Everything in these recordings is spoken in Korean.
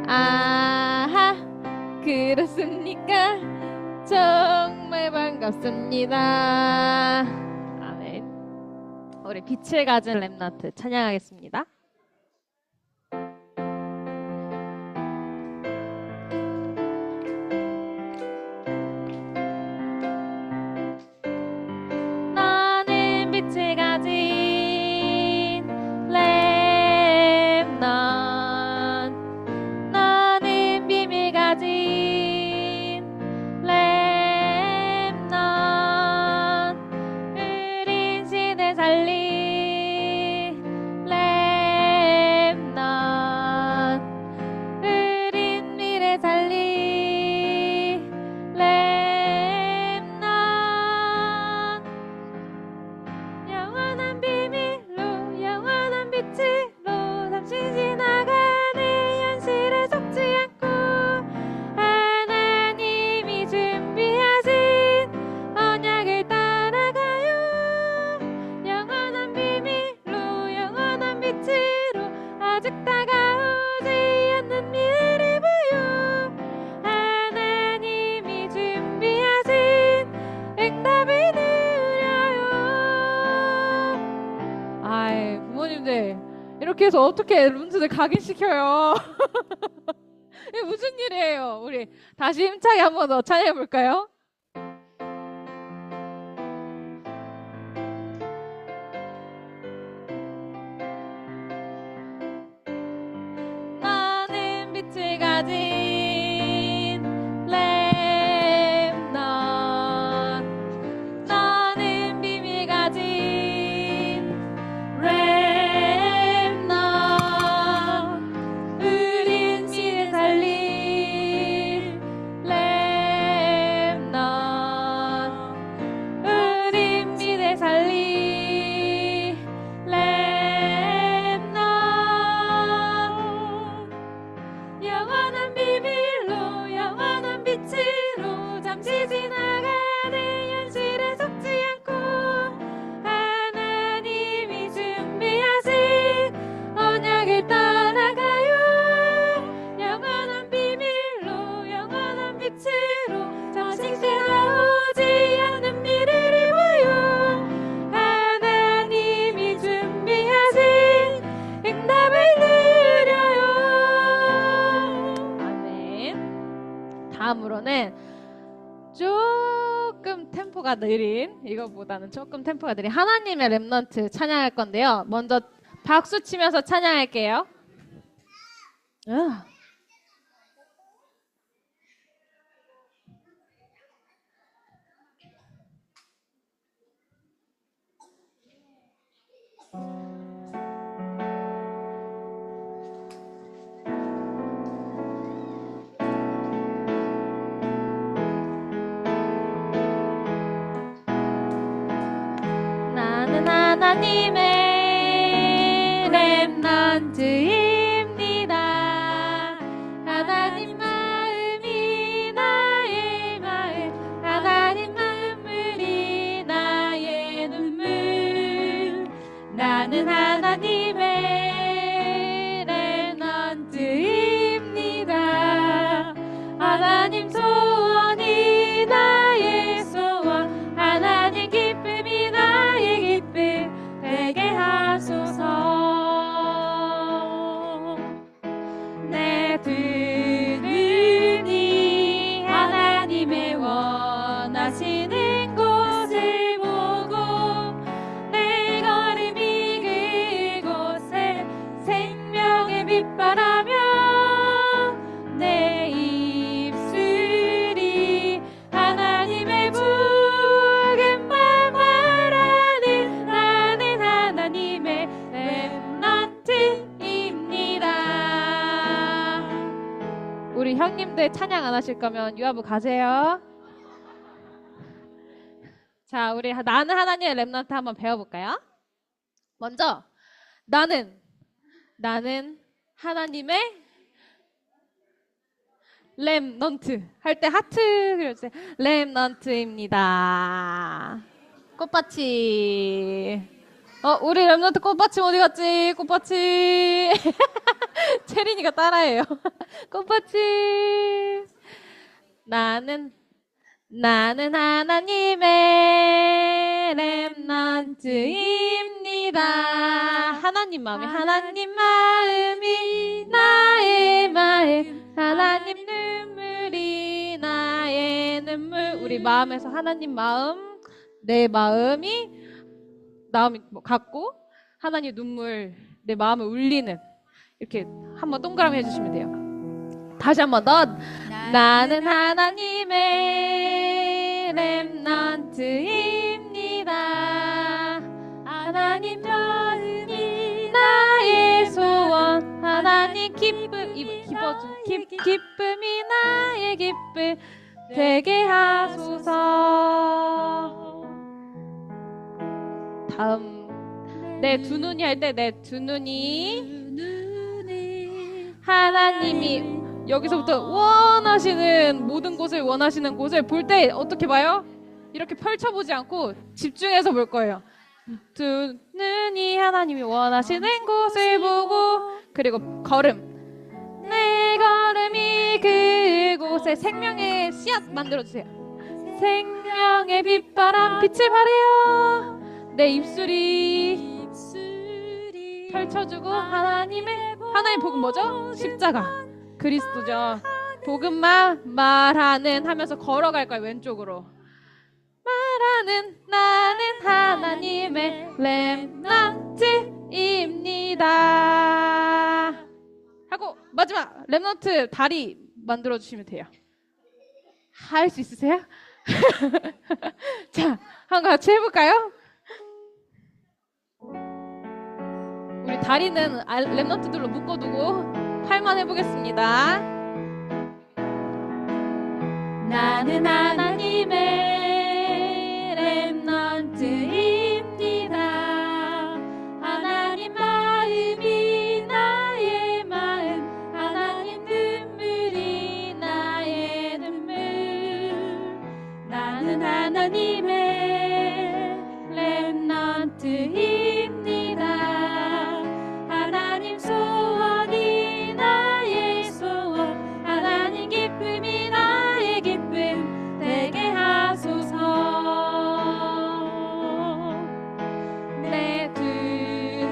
아하, 그렇습니까? 정말 반갑습니다. 아멘. 우리 빛을 가진 렘넌트 찬양하겠습니다. 나는 빛을 가진 렘넌트, 나는 비밀 가진 렘넌트, 흐린 시대 살린 렘넌트, 흐린 미래 살린 렘넌트, 영원한 비밀로 영원한 빛으로 잠시 지나가는 현실에 속지 않고 하나님이 준비하신 언약을 따라가요. 영원한 비밀로 영원한 빛으로 아직 다가오지 않는 미래를 보여 하나님이 준비하신 응답을 누려요. 아이, 부모님들 이렇게 해서 어떻게 룬트를 각인시켜요? 이게 무슨 일이에요? 우리 다시 힘차게 한 번 더 찬양해 볼까요? 나는 빛을 가진 렘넌트, 나는 비밀 가진 렘넌트, 흐린 시대 살린 렘넌트, 흐린 미래 살린 렘넌트, 영원한 비밀로 영원한 빛으로 잠시 지나가는 현실에 속지 않고 하나님이 준비하신 언약을 따라가요. 영원한 비밀로 영원한 빛으로 잠시 지나오지 않는 미래를 보여 하나님이 준비하신 응답을 누려요. 아멘. 다음으로는 조금 템포가 느린, 이것보다는 조금 템포가 느린 하나님의 렘넌트 찬양할 건데요. 먼저 박수 치면서 찬양할게요. 나는 하나님의 렘넌트입니다. 하나님 마음이 나의 마음, 하나님 눈물이 나의 눈물. 나는 하나님의 렘넌트입니다. 하나님 소원이 나의 소원, 하나님 기쁨이 나의 기쁨 되게 하소서. 내 두 눈이 하나님의 원하시는 곳을 보고 내 걸음이 그곳에 생명의 빛바라며 내 입술이 하나님의 붉은 말 말하는 나는 하나님의 렘넌트입니다. 우리 형님들 찬양 안 하실 거면 유아부 가세요. 자, 우리 나는 하나님의 렘넌트 한번 배워볼까요? 먼저 나는 하나님의 렘넌트 할 때 하트 그려주세요. 렘넌트입니다. 꽃받침 우리 랩런트 꽃받침 어디 갔지? 꽃받침. 채린이가 따라해요. 꽃받침. 나는 하나님의 랩런트입니다. 하나님 마음이 나의 마음. 하나님 눈물이 나의 눈물. 우리 마음에서 하나님 마음, 내 마음이 갖고 하나님 눈물, 내 마음을 울리는, 이렇게 한번 동그라미 해주시면 돼요. 다시 한번 더. 나는 하나님의 랩런트입니다. 하나님 마음이 나의 소원. 하나님 기쁨이 나의 기쁨 되게 하소서. 다음, 내 두 눈이 할 때 내 두 눈이 하나님이 여기서부터 원하시는 모든 곳을, 원하시는 곳을 볼 때 어떻게 봐요? 이렇게 펼쳐보지 않고 집중해서 볼 거예요. 두 눈이 하나님이 원하시는 곳을 보고, 그리고 걸음. 내 걸음이 그곳에 생명의 씨앗 만들어주세요. 생명의 빛바람 빛을 발해요. 내 입술이 펼쳐주고 하나님 복음 뭐죠? 십자가, 그리스도죠. 복음만 말하는 하면서 걸어갈 거예요. 왼쪽으로 말하는 나는 하나님의 랩런트입니다 하고 마지막 랩런트 다리 만들어 주시면 돼요. 할 수 있으세요? 자, 한번 같이 해볼까요? 우리 다리는 랩런트들로 묶어두고 팔만 해보겠습니다. 나는 하나님의 랩런트입니다. 하나님 마음이 나의 마음. 하나님 눈물이 나의 눈물. 나는 하나님의 랩런트입니다. 하나님 소원이 나의 소원. 하나님 기쁨이 나의 기쁨 되게 하소서. 내 두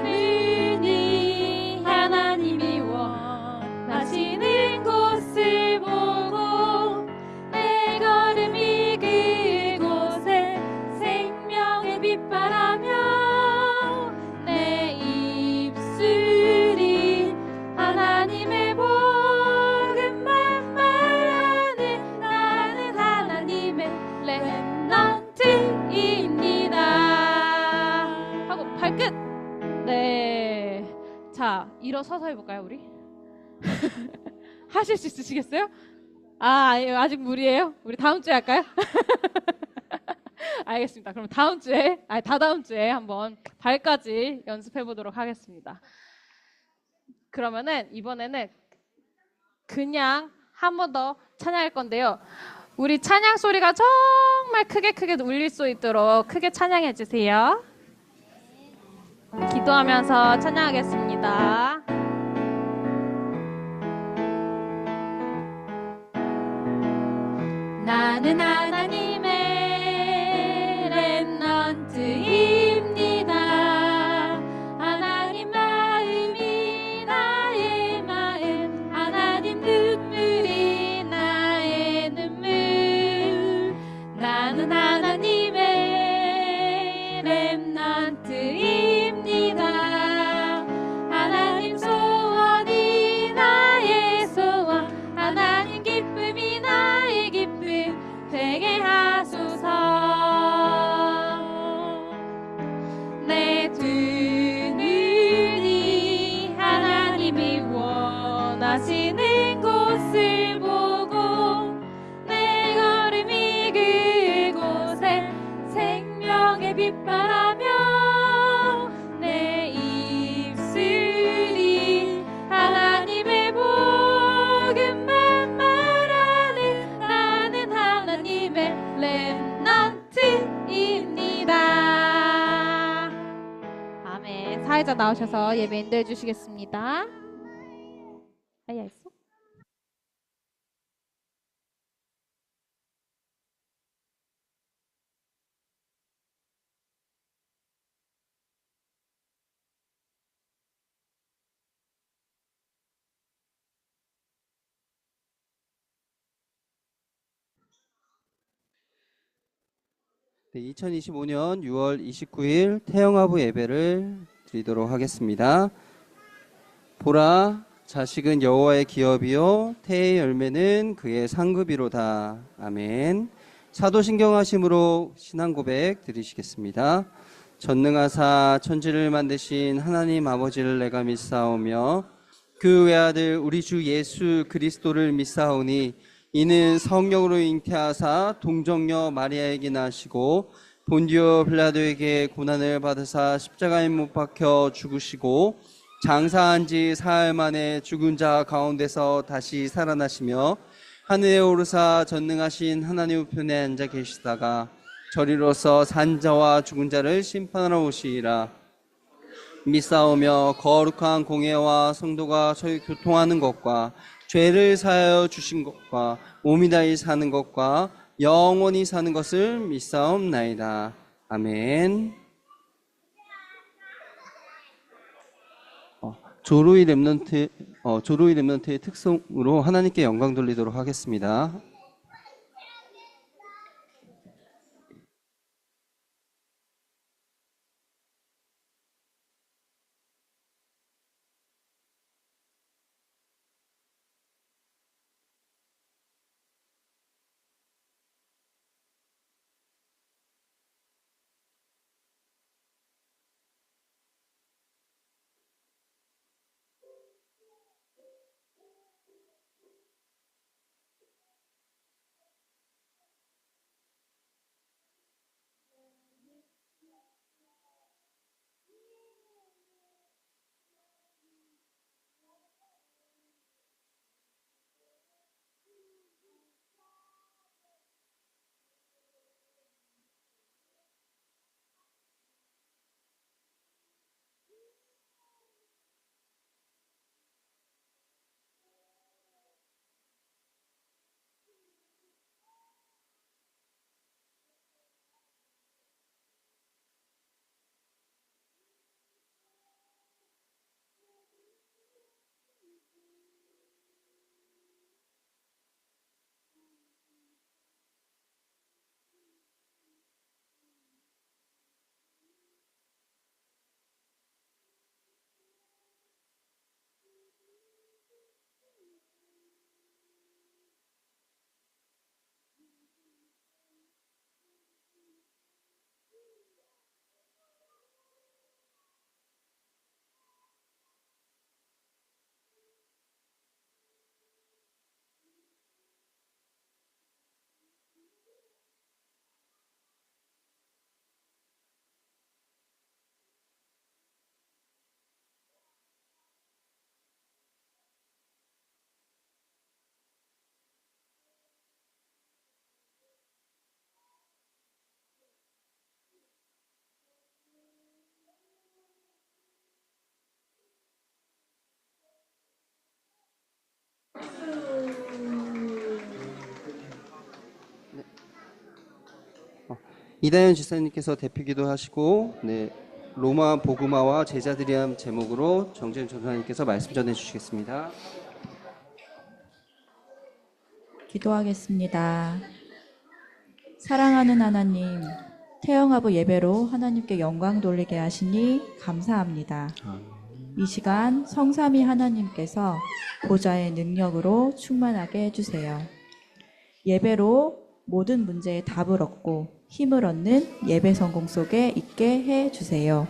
눈이 하나님이 원하시는 곳을 보고, 내 걸음이 그곳에 생명의 빛바라며, 내 입술이 하나님의 복음만 말하는 나는 하나님의 랩런트입니다 하고 발끝. 네, 자, 일어서서 해볼까요 우리? 하실 수 있으시겠어요? 아니요, 아직 무리예요. 우리 다음 주에 할까요? 알겠습니다. 그럼 다다음 주에 한번 발까지 연습해 보도록 하겠습니다. 그러면은 이번에는 그냥 한 번 더 찬양할 건데요. 우리 찬양 소리가 정말 크게 울릴 수 있도록 크게 찬양해 주세요. 기도하면서 찬양하겠습니다. 나는 하나님의 랩런트입니다. 하나님 마음이 나의 마음. 하나님 눈물이 나의 눈물. 나는 하나님의 랩런트입니다. 하나님 소원이 나의 소원. 하나님 기쁨이 나의 기쁨 되게 하소서. 내 두 눈이 하나님이 원하시는 곳을 보고, 내 걸음이 그곳에 생명의 빛바라며, 내 입술이 하나님의 복음만 말하는 나는 하나님의 랩런트입니다. 사회자 나오셔서 예배 인도해 주시겠습니다. 아야 있어? 네, 2025년 6월 29일 태영아부 예배를 드리도록 하겠습니다. 보라, 자식은 여호와의 기업이요 태의 열매는 그의 상급이로다. 아멘. 사도신경하심으로 신앙 고백 드리시겠습니다. 전능하사 천지를 만드신 하나님 아버지를 내가 믿사오며 그 외아들 우리 주 예수 그리스도를 믿사오니 이는 성령으로 잉태하사 동정녀 마리아에게 나시고 본디오 빌라도에게 고난을 받으사 십자가에 못 박혀 죽으시고 장사한 지 사흘 만에 죽은 자 가운데서 다시 살아나시며 하늘에 오르사 전능하신 하나님 우편에 앉아 계시다가 저리로서 산 자와 죽은 자를 심판하러 오시리라. 믿사오며 거룩한 공예와 성도가 저희 교통하는 것과 죄를 사하여 주신 것과 몸이 다히 사는 것과 영원히 사는 것을 믿사옵나이다. 아멘. 조로이 렘넌트의 특성으로 하나님께 영광 돌리도록 하겠습니다. 이다현 지사님께서 대표기도 하시고 로마 복음화와 제자들이 한 제목으로 정재현 전사님께서 말씀 전해 주시겠습니다. 기도하겠습니다. 사랑하는 하나님, 태영아부 예배로 하나님께 영광 돌리게 하시니 감사합니다. 이 시간 성삼위 하나님께서 보좌의 능력으로 충만하게 해주세요. 예배로 모든 문제에 답을 얻고 힘을 얻는 예배 성공 속에 있게 해주세요.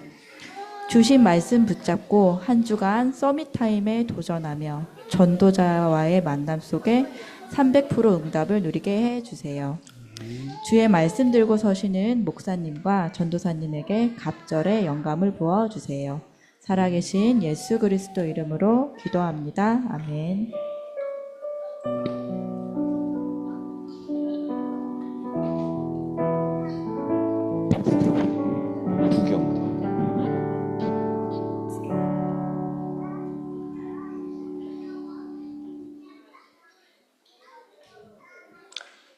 주신 말씀 붙잡고 한 주간 서밋타임에 도전하며 전도자와의 만남 속에 300% 응답을 누리게 해주세요. 주의 말씀 들고 서시는 목사님과 전도사님에게 갑절의 영감을 부어주세요. 살아계신 예수 그리스도 이름으로 기도합니다. 아멘.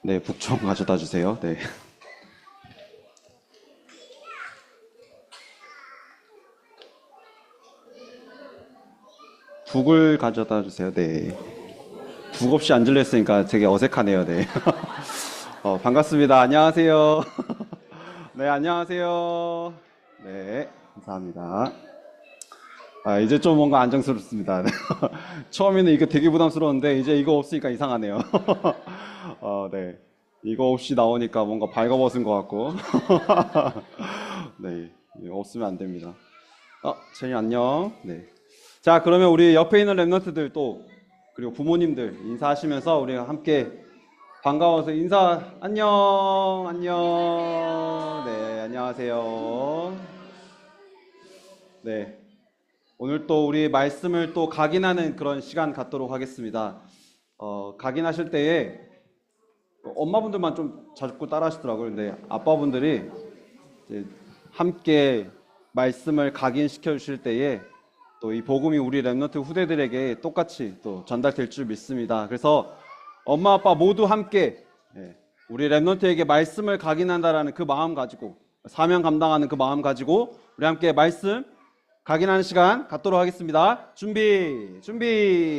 네, 북 좀 가져다 주세요. 네. 북을 가져다 주세요. 네. 북 없이 앉으려 했으니까 되게 어색하네요. 네. 반갑습니다. 안녕하세요. 네, 안녕하세요. 네, 감사합니다. 이제 좀 뭔가 안정스럽습니다. 처음에는 이거 되게 부담스러웠는데 이제 이거 없으니까 이상하네요. 네. 이거 없이 나오니까 뭔가 발가벗은 것 같고. 네. 이거 없으면 안 됩니다. 제니 안녕. 네. 자, 그러면 우리 옆에 있는 랩런트들 또 그리고 부모님들 인사하시면서 우리가 함께 반가워서 인사 안녕 안녕. 네, 안녕하세요. 네. 오늘 또 우리 말씀을 또 각인하는 그런 시간 갖도록 하겠습니다. 각인하실 때에 엄마분들만 좀 자꾸 따라 하시더라고요. 근데 아빠분들이 이제 함께 말씀을 각인시켜 주실 때에 또 이 복음이 우리 랩런트 후대들에게 똑같이 또 전달될 줄 믿습니다. 그래서 엄마 아빠 모두 함께 우리 랩런트에게 말씀을 각인한다라는 그 마음 가지고 사명 감당하는 그 마음 가지고 우리 함께 말씀 각인하는 시간 갖도록 하겠습니다. 준비.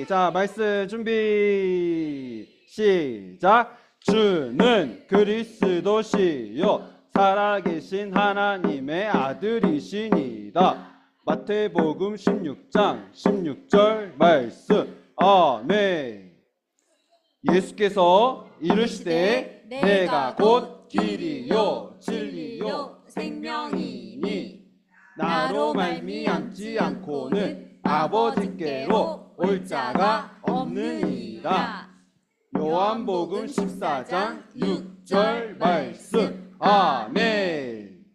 자, 말씀 준비. 시작. 주는 그리스도시요 살아계신 하나님의 아들이시니다. 마태복음 16장 16절 말씀. 아멘. 예수께서 이르시되 내가 곧 길이요 진리요 생명이니 나로 말미암지 않고는 아버지께로 올 자가 없느니라. 요한복음 14장 6절 말씀. 아멘.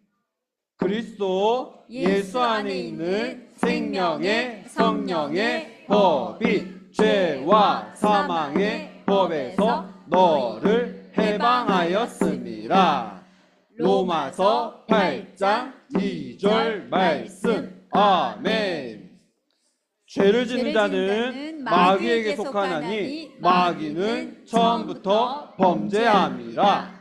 그리스도 예수 안에 있는 생명의 성령의 법이 죄와 사망의 법에서 너를 해방하였습니다. 로마서 8장 2절 말씀. 아멘. 죄를 짓는 자는 마귀에게 속하나니 마귀는 처음부터 범죄함이라.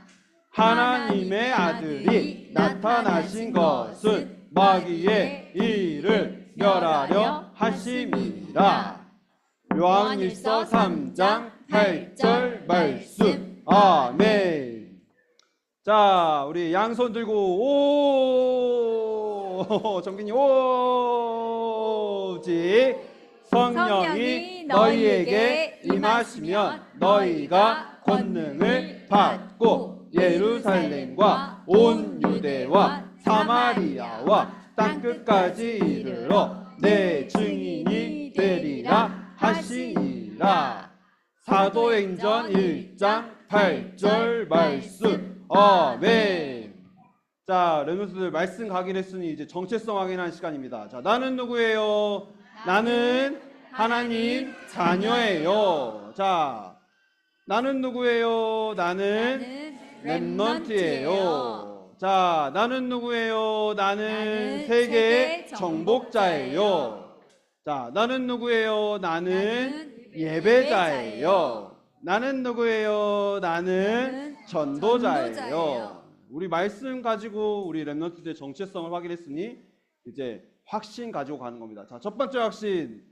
하나님의 아들이 나타나신 것은 마귀의 일을 멸하려 하심이라. 요한일서 3장 8절 말씀. 아멘. 자, 우리 양손 들고 오 정빈이 오직 성령이 너희에게 임하시면 너희가 권능을 받고 예루살렘과 온 유대와 사마리아와 땅끝까지 이르러 내 증인이 되리라 하시니라. 사도행전 1장 8절 말씀. 아멘. 자, 랩런트들 말씀 각인했으니 이제 정체성 확인하는 시간입니다. 자, 나는 누구예요? 나는 하나님 자녀예요. 자, 나는 누구예요? 나는 랩런트예요. 자, 나는 누구예요? 나는 세계의 정복자예요. 자, 나는 누구예요? 나는 예배자예요. 나는 누구예요? 나는 전도자예요. 우리 말씀 가지고 우리 랩런트들의 정체성을 확인했으니 이제 확신 가지고 가는 겁니다. 자, 첫 번째 확신,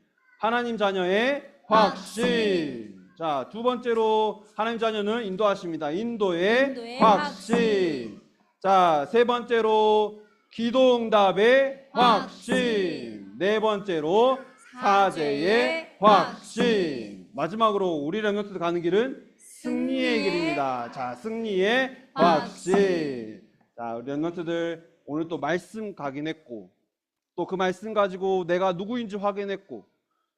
하나님 자녀의 확신. 자, 두 번째로 하나님 자녀는 인도하십니다. 인도의 확신. 자, 세 번째로 기도응답의 확신. 네 번째로 사제의 확신. 마지막으로 우리 랩런트들 가는 길은 승리의 길입니다. 자, 승리의 확신. 자, 우리 랩런트들 오늘 또 말씀 각인했고 또 그 말씀 가지고 내가 누구인지 확인했고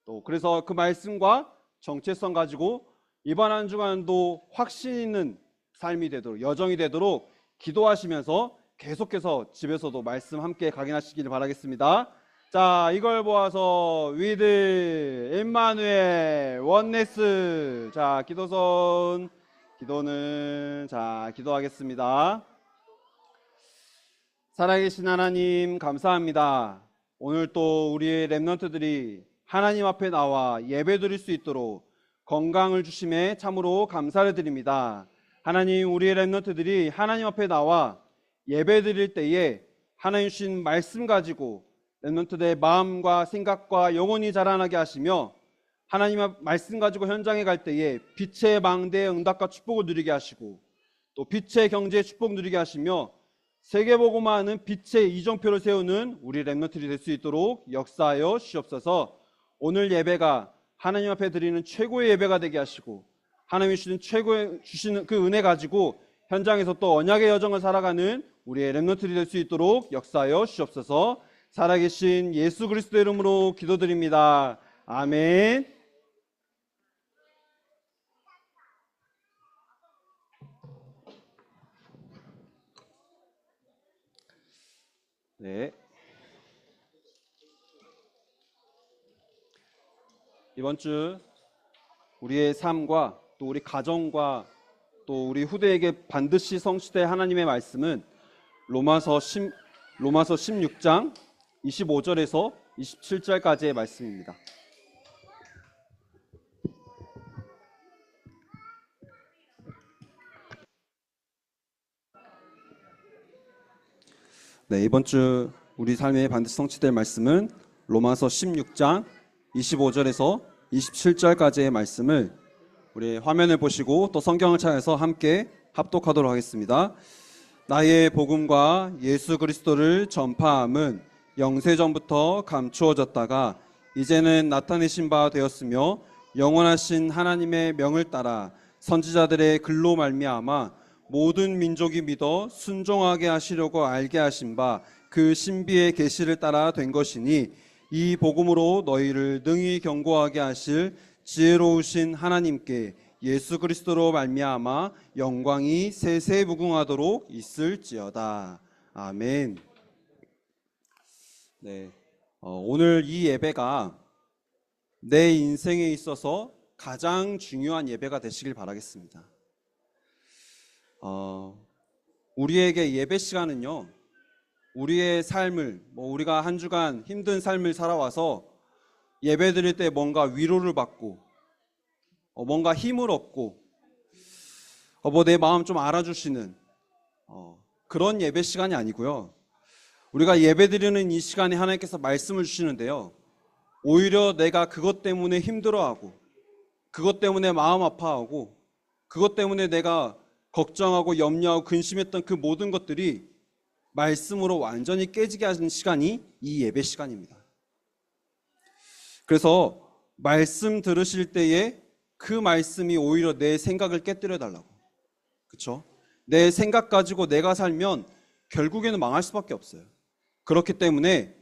또 그래서 그 말씀과 정체성 가지고 이번 한 주간도 확신 있는 삶이 되도록 여정이 되도록 기도하시면서 계속해서 집에서도 말씀 함께 각인하시기를 바라겠습니다. 자, 이걸 보아서 위드 임마누엘 원네스. 자, 기도는 자, 기도하겠습니다. 살아계신 하나님 감사합니다. 오늘 또 우리의 랩런트들이 하나님 앞에 나와 예배 드릴 수 있도록 건강을 주심에 참으로 감사를 드립니다. 하나님, 우리의 렘넌트들이 하나님 앞에 나와 예배 드릴 때에 하나님 주신 말씀 가지고 렘넌트들의 마음과 생각과 영혼이 자라나게 하시며, 하나님의 말씀 가지고 현장에 갈 때에 빛의 망대의 응답과 축복을 누리게 하시고, 또 빛의 경제의 축복 누리게 하시며, 세계복음화하는 빛의 이정표를 세우는 우리 렘넌트들이 될 수 있도록 역사하여 주시옵소서. 오늘 예배가 하나님 앞에 드리는 최고의 예배가 되게 하시고, 하나님이 주시는 그 은혜 가지고 현장에서 또 언약의 여정을 살아가는 우리의 렘넌트들이 될 수 있도록 역사하여 주시옵소서. 살아계신 예수 그리스도 이름으로 기도드립니다. 아멘. 네. 이번 주 우리의 삶과 또 우리 가정과 또 우리 후대에게 반드시 성취될 하나님의 말씀은 로마서 16장 25절에서 27절까지의 말씀입니다. 네, 이번 주 우리 삶에 반드시 성취될 말씀은 로마서 16장 25절에서 27절까지의 말씀을 우리 화면을 보시고 또 성경을 찾아서 함께 합독하도록 하겠습니다. 나의 복음과 예수 그리스도를 전파함은 영세전부터 감추어졌다가 이제는 나타내신 바 되었으며, 영원하신 하나님의 명을 따라 선지자들의 글로 말미암아 모든 민족이 믿어 순종하게 하시려고 알게 하신 바 그 신비의 계시를 따라 된 것이니, 이 복음으로 너희를 능히 경고하게 하실 지혜로우신 하나님께 예수 그리스도로 말미암아 영광이 세세 무궁하도록 있을지어다. 아멘. 네, 오늘 이 예배가 내 인생에 있어서 가장 중요한 예배가 되시길 바라겠습니다. 우리에게 예배 시간은요, 우리의 삶을, 우리가 한 주간 힘든 삶을 살아와서 예배 드릴 때 뭔가 위로를 받고, 뭔가 힘을 얻고, 내 마음 좀 알아주시는 그런 예배 시간이 아니고요. 우리가 예배 드리는 이 시간에 하나님께서 말씀을 주시는데요, 오히려 내가 그것 때문에 힘들어하고, 그것 때문에 마음 아파하고, 그것 때문에 내가 걱정하고 염려하고 근심했던 그 모든 것들이 말씀으로 완전히 깨지게 하는 시간이 이 예배 시간입니다. 그래서 말씀 들으실 때에 그 말씀이 오히려 내 생각을 깨뜨려 달라고. 그렇죠? 내 생각 가지고 내가 살면 결국에는 망할 수밖에 없어요. 그렇기 때문에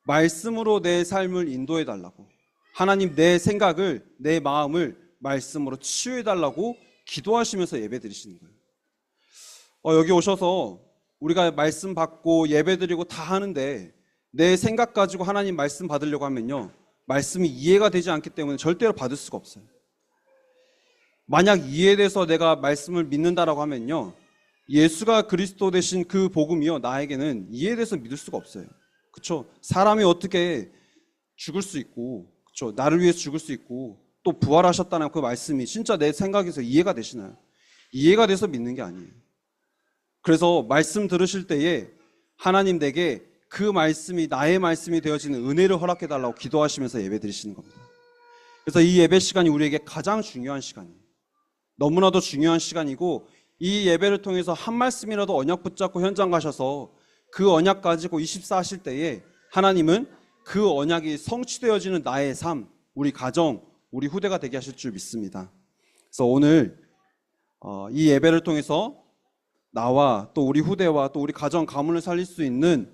말씀으로 내 삶을 인도해 달라고, 하나님 내 생각을, 내 마음을 말씀으로 치유해 달라고 기도하시면서 예배 드리시는 거예요. 여기 오셔서 우리가 말씀 받고 예배 드리고 다 하는데 내 생각 가지고 하나님 말씀 받으려고 하면요, 말씀이 이해가 되지 않기 때문에 절대로 받을 수가 없어요. 만약 이해돼서 내가 말씀을 믿는다라고 하면요, 예수가 그리스도 되신 그 복음이요, 나에게는 이해돼서 믿을 수가 없어요. 그렇죠? 사람이 어떻게 죽을 수 있고, 그렇죠? 나를 위해서 죽을 수 있고 또 부활하셨다는 그 말씀이 진짜 내 생각에서 이해가 되시나요? 이해가 돼서 믿는 게 아니에요. 그래서 말씀 들으실 때에 하나님 내게 그 말씀이 나의 말씀이 되어지는 은혜를 허락해 달라고 기도하시면서 예배 드리시는 겁니다. 그래서 이 예배 시간이 우리에게 가장 중요한 시간이에요. 너무나도 중요한 시간이고, 이 예배를 통해서 한 말씀이라도 언약 붙잡고 현장 가셔서 그 언약 가지고 24 하실 때에 하나님은 그 언약이 성취되어지는 나의 삶, 우리 가정, 우리 후대가 되게 하실 줄 믿습니다. 그래서 오늘 이 예배를 통해서 나와 또 우리 후대와 또 우리 가정 가문을 살릴 수 있는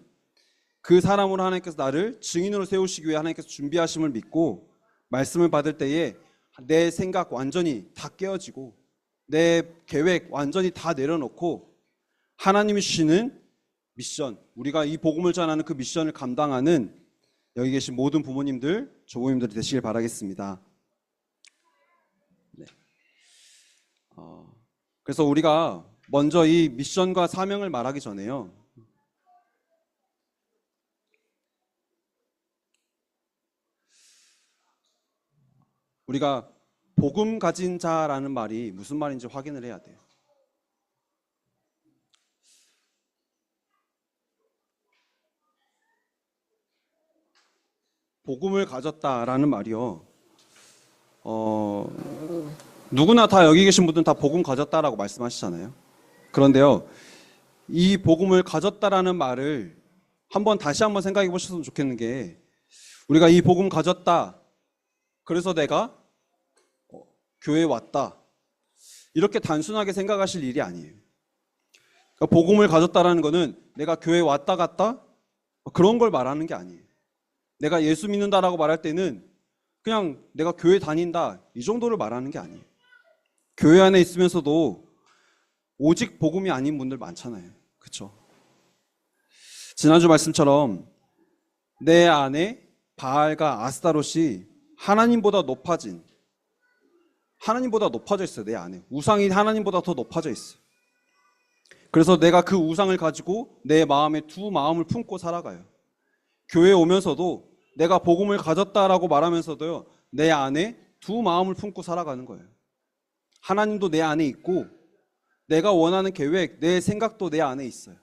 그 사람으로 하나님께서 나를 증인으로 세우시기 위해 하나님께서 준비하심을 믿고, 말씀을 받을 때에 내 생각 완전히 다 깨어지고 내 계획 완전히 다 내려놓고 하나님이 주시는 미션, 우리가 이 복음을 전하는 그 미션을 감당하는 여기 계신 모든 부모님들, 조부모님들이 되시길 바라겠습니다. 네. 그래서 우리가 먼저 이 미션과 사명을 말하기 전에요, 우리가 복음 가진 자라는 말이 무슨 말인지 확인을 해야 돼요. 복음을 가졌다라는 말이요. 누구나 다 여기 계신 분들은 다 복음 가졌다라고 말씀하시잖아요. 그런데요, 이 복음을 가졌다라는 말을 다시 한번 생각해 보셨으면 좋겠는 게, 우리가 이 복음 가졌다, 그래서 내가 교회에 왔다, 이렇게 단순하게 생각하실 일이 아니에요. 그러니까 복음을 가졌다라는 거는 내가 교회에 왔다 갔다 그런 걸 말하는 게 아니에요. 내가 예수 믿는다라고 말할 때는 그냥 내가 교회 다닌다 이 정도를 말하는 게 아니에요. 교회 안에 있으면서도 오직 복음이 아닌 분들 많잖아요. 그렇죠? 지난주 말씀처럼 내 안에 바알과 아스타롯이 하나님보다 높아져 있어요. 내 안에 우상이 하나님보다 더 높아져 있어요. 그래서 내가 그 우상을 가지고 내 마음에 두 마음을 품고 살아가요. 교회에 오면서도 내가 복음을 가졌다라고 말하면서도요, 내 안에 두 마음을 품고 살아가는 거예요. 하나님도 내 안에 있고 내가 원하는 계획, 내 생각도 내 안에 있어요.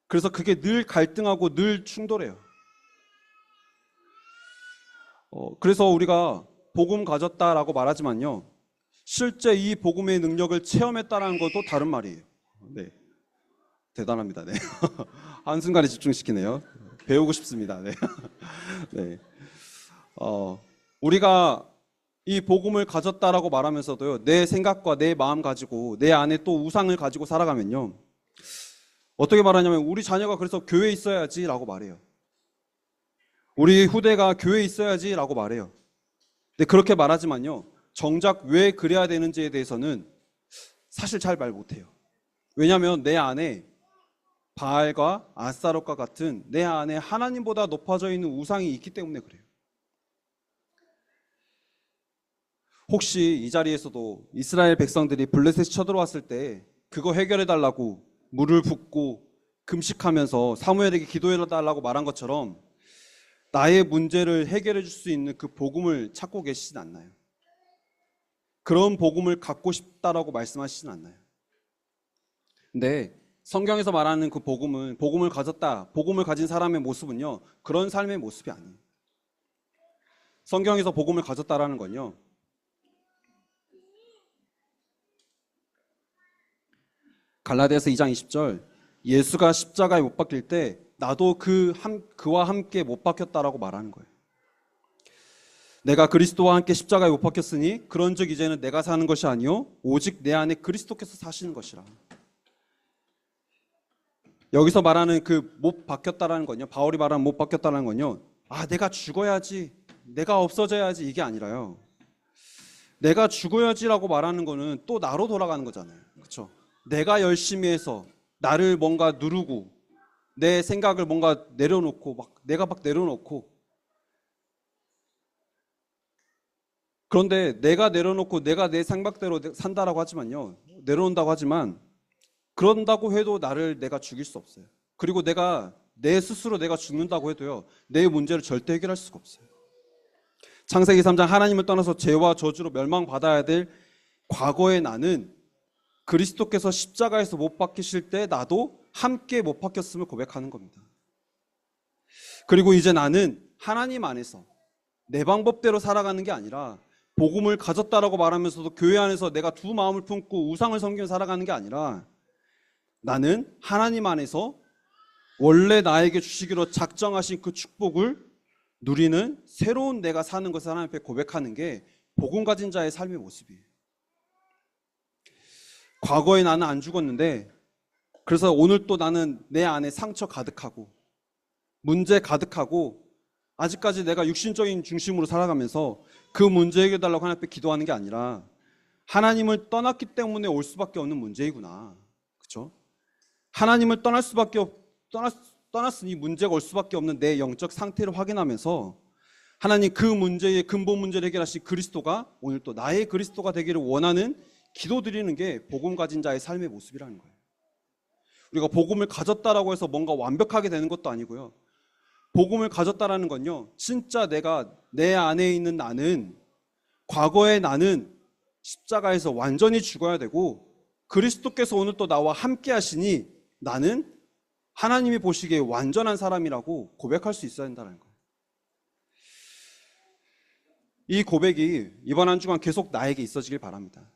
그래서 그게 늘 갈등하고 늘 충돌해요. 그래서 우리가 복음 가졌다라고 말하지만요, 실제 이 복음의 능력을 체험했다라는 것도 다른 말이에요. 네, 대단합니다. 네. 한순간에 집중시키네요. 배우고 싶습니다. 네. 네. 우리가 이 복음을 가졌다라고 말하면서도요, 내 생각과 내 마음 가지고 내 안에 또 우상을 가지고 살아가면요, 어떻게 말하냐면 우리 자녀가 그래서 교회에 있어야지 라고 말해요. 우리 후대가 교회에 있어야지 라고 말해요. 근데 그렇게 말하지만요, 정작 왜 그래야 되는지에 대해서는 사실 잘 말 못해요. 왜냐하면 내 안에 바알과 아스타롯과 같은 내 안에 하나님보다 높아져 있는 우상이 있기 때문에 그래요. 혹시 이 자리에서도 이스라엘 백성들이 블레셋이 쳐들어왔을 때 그거 해결해달라고 물을 붓고 금식하면서 사무엘에게 기도해달라고 말한 것처럼 나의 문제를 해결해 줄 수 있는 그 복음을 찾고 계시진 않나요? 그런 복음을 갖고 싶다라고 말씀하시진 않나요? 근데 성경에서 말하는 그 복음은, 복음을 가졌다, 복음을 가진 사람의 모습은요, 그런 삶의 모습이 아니에요. 성경에서 복음을 가졌다라는 건요, 갈라디아서 2장 20절, 예수가 십자가에 못 박힐 때 나도 그와 함께 못 박혔다라고 말하는 거예요. 내가 그리스도와 함께 십자가에 못 박혔으니 그런즉 이제는 내가 사는 것이 아니요 오직 내 안에 그리스도께서 사시는 것이라. 여기서 말하는 그 못 박혔다라는 건요, 바울이 말하는 못 박혔다라는 건요, 내가 죽어야지, 내가 없어져야지, 이게 아니라요, 내가 죽어야지라고 말하는 거는 또 나로 돌아가는 거잖아요. 그렇죠? 내가 열심히 해서 나를 뭔가 누르고 내 생각을 뭔가 내려놓고 내가 내려놓고, 그런데 내가 내려놓고 내가 내 생각대로 산다라고 하지만요, 내려놓는다고 하지만 그런다고 해도 나를 내가 죽일 수 없어요. 그리고 내가 내 스스로 내가 죽는다고 해도요, 내 문제를 절대 해결할 수가 없어요. 창세기 3장, 하나님을 떠나서 죄와 저주로 멸망받아야 될 과거의 나는 그리스도께서 십자가에서 못 박히실 때 나도 함께 못 박혔음을 고백하는 겁니다. 그리고 이제 나는 하나님 안에서 내 방법대로 살아가는 게 아니라, 복음을 가졌다라고 말하면서도 교회 안에서 내가 두 마음을 품고 우상을 섬기며 살아가는 게 아니라, 나는 하나님 안에서 원래 나에게 주시기로 작정하신 그 축복을 누리는 새로운 내가 사는 것을 하나님 앞에 고백하는 게 복음 가진 자의 삶의 모습이에요. 과거에 나는 안 죽었는데, 그래서 오늘 또 나는 내 안에 상처 가득하고 문제 가득하고 아직까지 내가 육신적인 중심으로 살아가면서 그 문제 해결해달라고 하나님 앞에 기도하는 게 아니라, 하나님을 떠났기 때문에 올 수밖에 없는 문제이구나. 그렇죠? 하나님을 떠났으니 문제가 올 수밖에 없는 내 영적 상태를 확인하면서 하나님 그 문제의 근본 문제를 해결하신 그리스도가 오늘 또 나의 그리스도가 되기를 원하는 기도드리는 게 복음 가진 자의 삶의 모습이라는 거예요. 우리가 복음을 가졌다라고 해서 뭔가 완벽하게 되는 것도 아니고요, 복음을 가졌다라는 건요, 진짜 내가 내 안에 있는 나는, 과거의 나는 십자가에서 완전히 죽어야 되고 그리스도께서 오늘 또 나와 함께 하시니 나는 하나님이 보시기에 완전한 사람이라고 고백할 수 있어야 한다는 거예요. 이 고백이 이번 한 주간 계속 나에게 있어지길 바랍니다.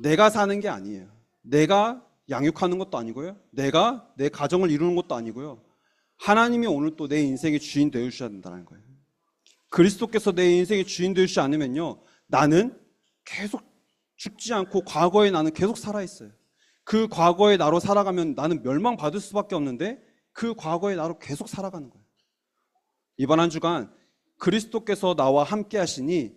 내가 사는 게 아니에요. 내가 양육하는 것도 아니고요. 내가 내 가정을 이루는 것도 아니고요. 하나님이 오늘 또 내 인생의 주인 되어주셔야 된다는 거예요. 그리스도께서 내 인생의 주인 되어주시지 않으면요, 나는 계속 죽지 않고 과거에 나는 계속 살아있어요. 그 과거의 나로 살아가면 나는 멸망받을 수밖에 없는데 그 과거의 나로 계속 살아가는 거예요. 이번 한 주간 그리스도께서 나와 함께 하시니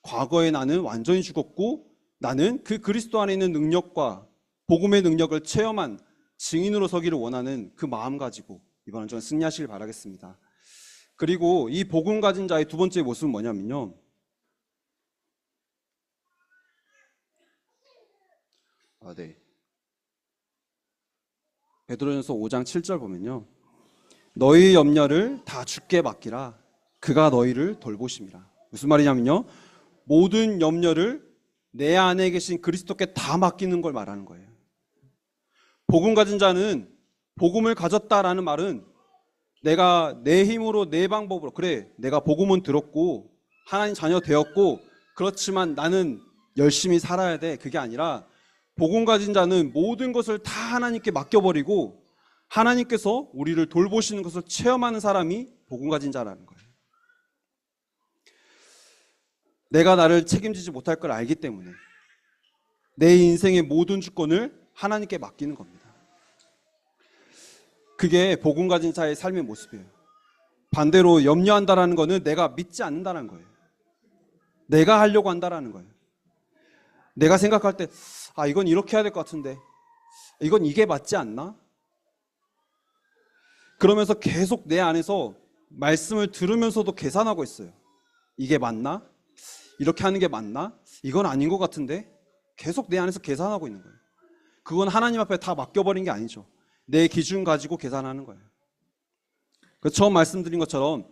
과거의 나는 완전히 죽었고 나는 그 그리스도 안에 있는 능력과 복음의 능력을 체험한 증인으로 서기를 원하는 그 마음 가지고 이번 한 주간 승리하시길 바라겠습니다. 그리고 이 복음 가진 자의 두 번째 모습은 뭐냐면요, 베드로전서 5장 7절 보면요, 너희 염려를 다 주께 맡기라. 그가 너희를 돌보심이라. 무슨 말이냐면요, 모든 염려를 내 안에 계신 그리스도께 다 맡기는 걸 말하는 거예요. 복음 가진 자는, 복음을 가졌다라는 말은 내가 내 힘으로 내 방법으로, 그래 내가 복음은 들었고 하나님 자녀 되었고 그렇지만 나는 열심히 살아야 돼, 그게 아니라 복음 가진 자는 모든 것을 다 하나님께 맡겨버리고 하나님께서 우리를 돌보시는 것을 체험하는 사람이 복음 가진 자라는 거예요. 내가 나를 책임지지 못할 걸 알기 때문에 내 인생의 모든 주권을 하나님께 맡기는 겁니다. 그게 복음 가진 자의 삶의 모습이에요. 반대로 염려한다라는 거는 내가 믿지 않는다는 거예요. 내가 하려고 한다라는 거예요. 내가 생각할 때 이건 이렇게 해야 될 것 같은데, 이건 이게 맞지 않나? 그러면서 계속 내 안에서 말씀을 들으면서도 계산하고 있어요. 이게 맞나? 이렇게 하는 게 맞나? 이건 아닌 것 같은데? 계속 내 안에서 계산하고 있는 거예요. 그건 하나님 앞에 다 맡겨버린 게 아니죠. 내 기준 가지고 계산하는 거예요. 처음 말씀드린 것처럼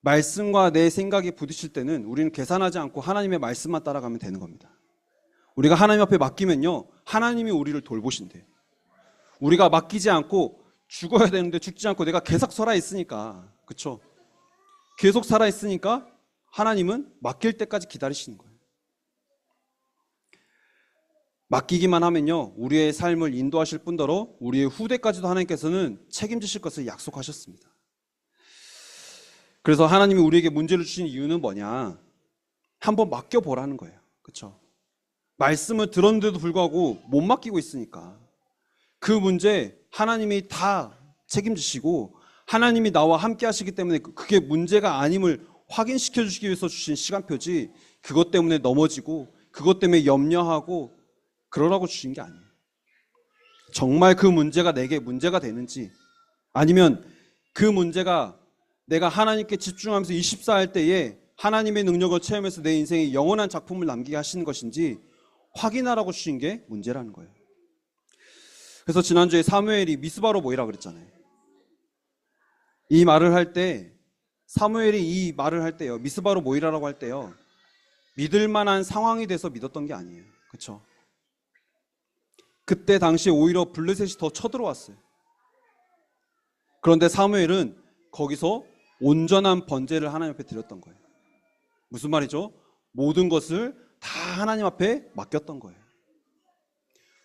말씀과 내 생각이 부딪힐 때는 우리는 계산하지 않고 하나님의 말씀만 따라가면 되는 겁니다. 우리가 하나님 앞에 맡기면요, 하나님이 우리를 돌보신대요. 우리가 맡기지 않고 죽어야 되는데 죽지 않고 내가 계속 살아있으니까, 그렇죠? 계속 살아있으니까 하나님은 맡길 때까지 기다리시는 거예요. 맡기기만 하면요, 우리의 삶을 인도하실 뿐더러 우리의 후대까지도 하나님께서는 책임지실 것을 약속하셨습니다. 그래서 하나님이 우리에게 문제를 주신 이유는 뭐냐? 한번 맡겨보라는 거예요. 그렇죠? 말씀을 들었는데도 불구하고 못 맡기고 있으니까 그 문제 하나님이 다 책임지시고 하나님이 나와 함께 하시기 때문에 그게 문제가 아님을 확인시켜 주시기 위해서 주신 시간표지, 그것 때문에 넘어지고 그것 때문에 염려하고 그러라고 주신 게 아니에요. 정말 그 문제가 내게 문제가 되는지, 아니면 그 문제가 내가 하나님께 집중하면서 24할 때에 하나님의 능력을 체험해서 내 인생에 영원한 작품을 남기게 하시는 것인지 확인하라고 주신 게 문제라는 거예요. 그래서 지난주에 사무엘이 미스바로 모이라 그랬잖아요. 이 말을 할 때, 사무엘이 이 말을 할 때요, 미스바로 모이라라고 할 때요, 믿을 만한 상황이 돼서 믿었던 게 아니에요. 그렇죠? 그때 당시에 오히려 블레셋이 더 쳐들어왔어요. 그런데 사무엘은 거기서 온전한 번제를 하나님 앞에 드렸던 거예요. 무슨 말이죠? 모든 것을 다 하나님 앞에 맡겼던 거예요.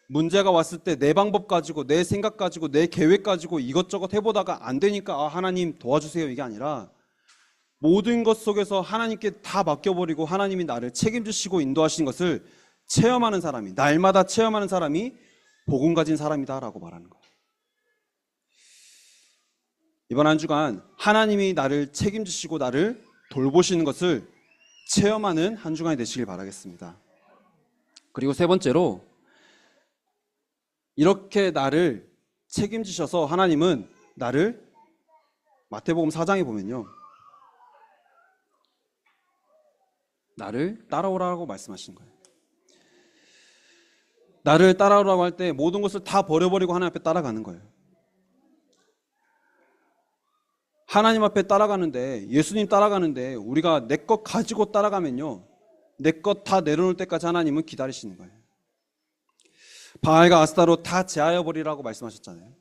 문제가 왔을 때 내 방법 가지고, 내 생각 가지고, 내 계획 가지고 이것저것 해보다가 안 되니까 하나님 도와주세요, 이게 아니라 모든 것 속에서 하나님께 다 맡겨버리고 하나님이 나를 책임지시고 인도하시는 것을 체험하는 사람이, 날마다 체험하는 사람이 복음 가진 사람이다라고 말하는 거예요. 이번 한 주간 하나님이 나를 책임지시고 나를 돌보시는 것을 체험하는 한 주간이 되시길 바라겠습니다. 그리고 세 번째로, 이렇게 나를 책임지셔서 하나님은 나를, 마태복음 4장에 보면요, 나를 따라오라고 말씀하시는 거예요. 나를 따라오라고 할 때 모든 것을 다 버려버리고 하나님 앞에 따라가는 거예요. 하나님 앞에 따라가는데, 예수님 따라가는데 우리가 내 것 가지고 따라가면요, 내 것 다 내려놓을 때까지 하나님은 기다리시는 거예요. 바알과 아스타로 다 제하여 버리라고 말씀하셨잖아요.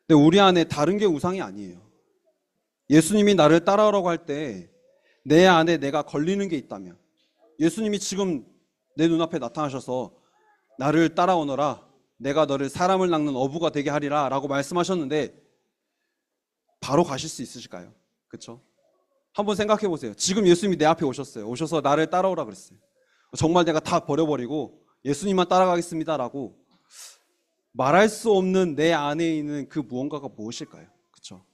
근데 우리 안에 다른 게 우상이 아니에요. 예수님이 나를 따라오라고 할 때 내 안에 내가 걸리는 게 있다면, 예수님이 지금 내 눈앞에 나타나셔서 나를 따라오너라, 내가 너를 사람을 낚는 어부가 되게 하리라 라고 말씀하셨는데 바로 가실 수 있으실까요? 그렇죠? 한번 생각해 보세요. 지금 예수님이 내 앞에 오셨어요. 오셔서 나를 따라오라 그랬어요. 정말 내가 다 버려버리고 예수님만 따라가겠습니다 라고 말할 수 없는 내 안에 있는 그 무언가가 무엇일까요? 그렇죠?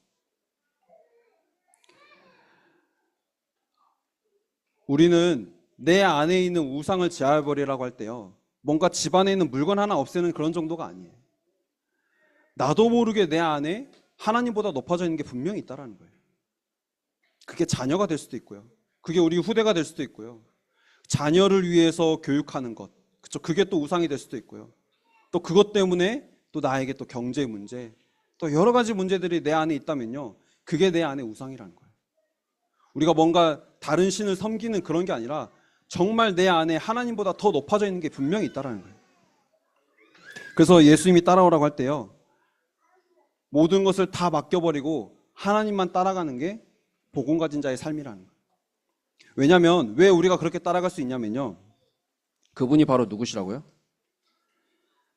우리는 내 안에 있는 우상을 제할버리라고 할 때요, 뭔가 집안에 있는 물건 하나 없애는 그런 정도가 아니에요. 나도 모르게 내 안에 하나님보다 높아져 있는 게 분명히 있다라는 거예요. 그게 자녀가 될 수도 있고요, 그게 우리 후대가 될 수도 있고요, 자녀를 위해서 교육하는 것, 그쵸? 그게 또 우상이 될 수도 있고요, 또 그것 때문에 또 나에게 또 경제 문제, 또 여러 가지 문제들이 내 안에 있다면요, 그게 내 안에 우상이라는 거예요. 우리가 뭔가 다른 신을 섬기는 그런 게 아니라 정말 내 안에 하나님보다 더 높아져 있는 게 분명히 있다라는 거예요. 그래서 예수님이 따라오라고 할 때요, 모든 것을 다 맡겨버리고 하나님만 따라가는 게 복음 가진 자의 삶이라는 거예요. 왜냐하면 왜 우리가 그렇게 따라갈 수 있냐면요, 그분이 바로 누구시라고요?